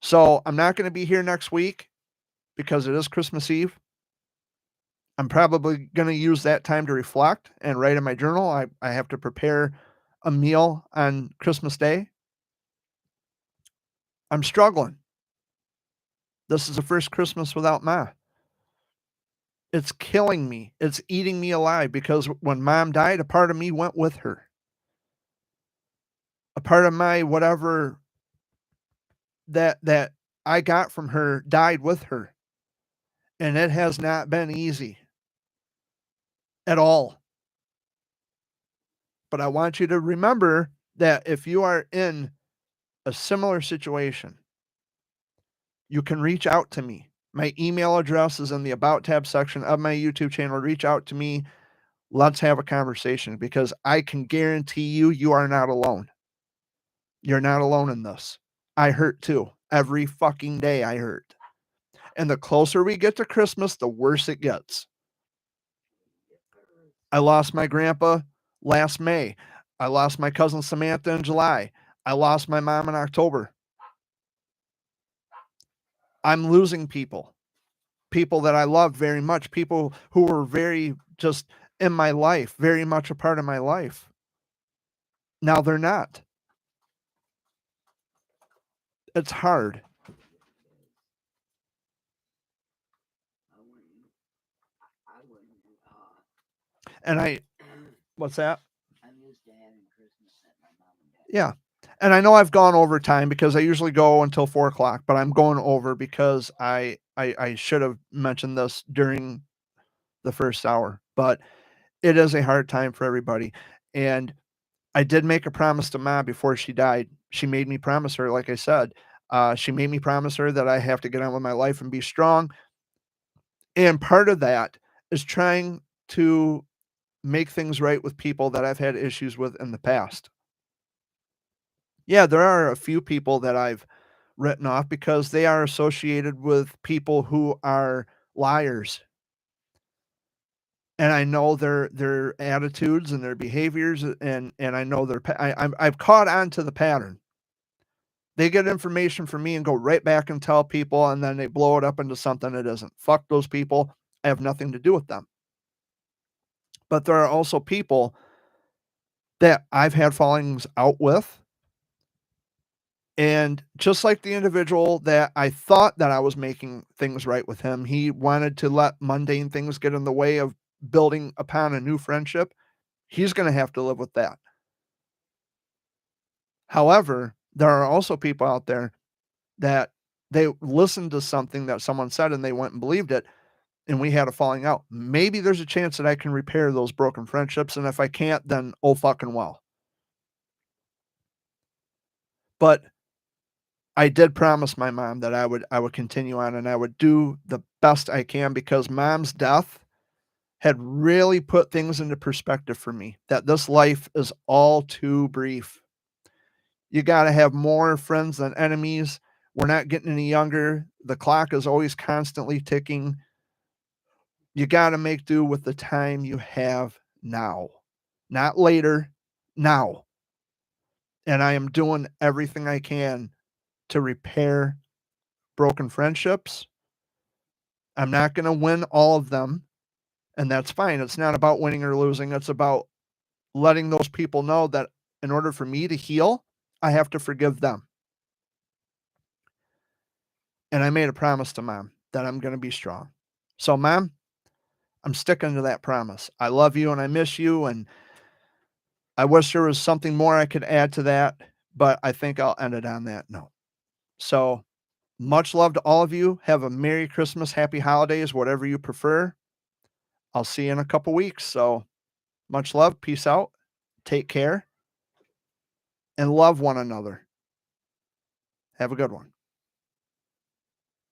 So I'm not going to be here next week because it is Christmas Eve. I'm probably going to use that time to reflect and write in my journal. I have to prepare a meal on Christmas Day. I'm struggling. This is the first Christmas without Ma. It's killing me. It's eating me alive because when Mom died, a part of me went with her. A part of my whatever that I got from her died with her. And it has not been easy at all. But I want you to remember that if you are in a similar situation, you can reach out to me. My email address is in the About tab section of my YouTube channel. Reach out to me. Let's have a conversation, because I can guarantee you, you are not alone. You're not alone in this. I hurt too. Every fucking day I hurt. And the closer we get to Christmas, the worse it gets. I lost my grandpa last May. I lost my cousin Samantha in July. I lost my mom in October. I'm losing people that I love very much, people who were very just in my life, very much a part of my life. Now they're not. It's hard. And what's that? I'm used to having Christmas at my mom and dad. Yeah. And I know I've gone over time, because I usually go until 4 o'clock, but I'm going over because I should have mentioned this during the first hour, but it is a hard time for everybody. And I did make a promise to Mom before she died. She made me promise her, like I said, she made me promise her that I have to get on with my life and be strong. And part of that is trying to make things right with people that I've had issues with in the past. Yeah, there are a few people that I've written off because they are associated with people who are liars. And I know their attitudes and their behaviors, and I know I've caught on to the pattern. They get information from me and go right back and tell people, and then they blow it up into something it isn't. Fuck those people. I have nothing to do with them. But there are also people that I've had fallings out with. And just like the individual that I thought that I was making things right with him, he wanted to let mundane things get in the way of building upon a new friendship. He's going to have to live with that. However, there are also people out there that they listened to something that someone said and they went and believed it, and we had a falling out. Maybe there's a chance that I can repair those broken friendships, and if I can't, then oh fucking well. But I did promise my mom that I would continue on and I would do the best I can, because Mom's death had really put things into perspective for me, that this life is all too brief. You got to have more friends than enemies. We're not getting any younger. The clock is always constantly ticking. You got to make do with the time you have now, not later, now. And I am doing everything I can to repair broken friendships. I'm not going to win all of them, and that's fine. It's not about winning or losing. It's about letting those people know that in order for me to heal, I have to forgive them. And I made a promise to Mom that I'm going to be strong. So, Mom, I'm sticking to that promise. I love you and I miss you, and I wish there was something more I could add to that, but I think I'll end it on that note. So, much love to all of you. Have a Merry Christmas, Happy Holidays, whatever you prefer. I'll see you in a couple weeks. So, much love. Peace out. Take care. And love one another. Have a good one.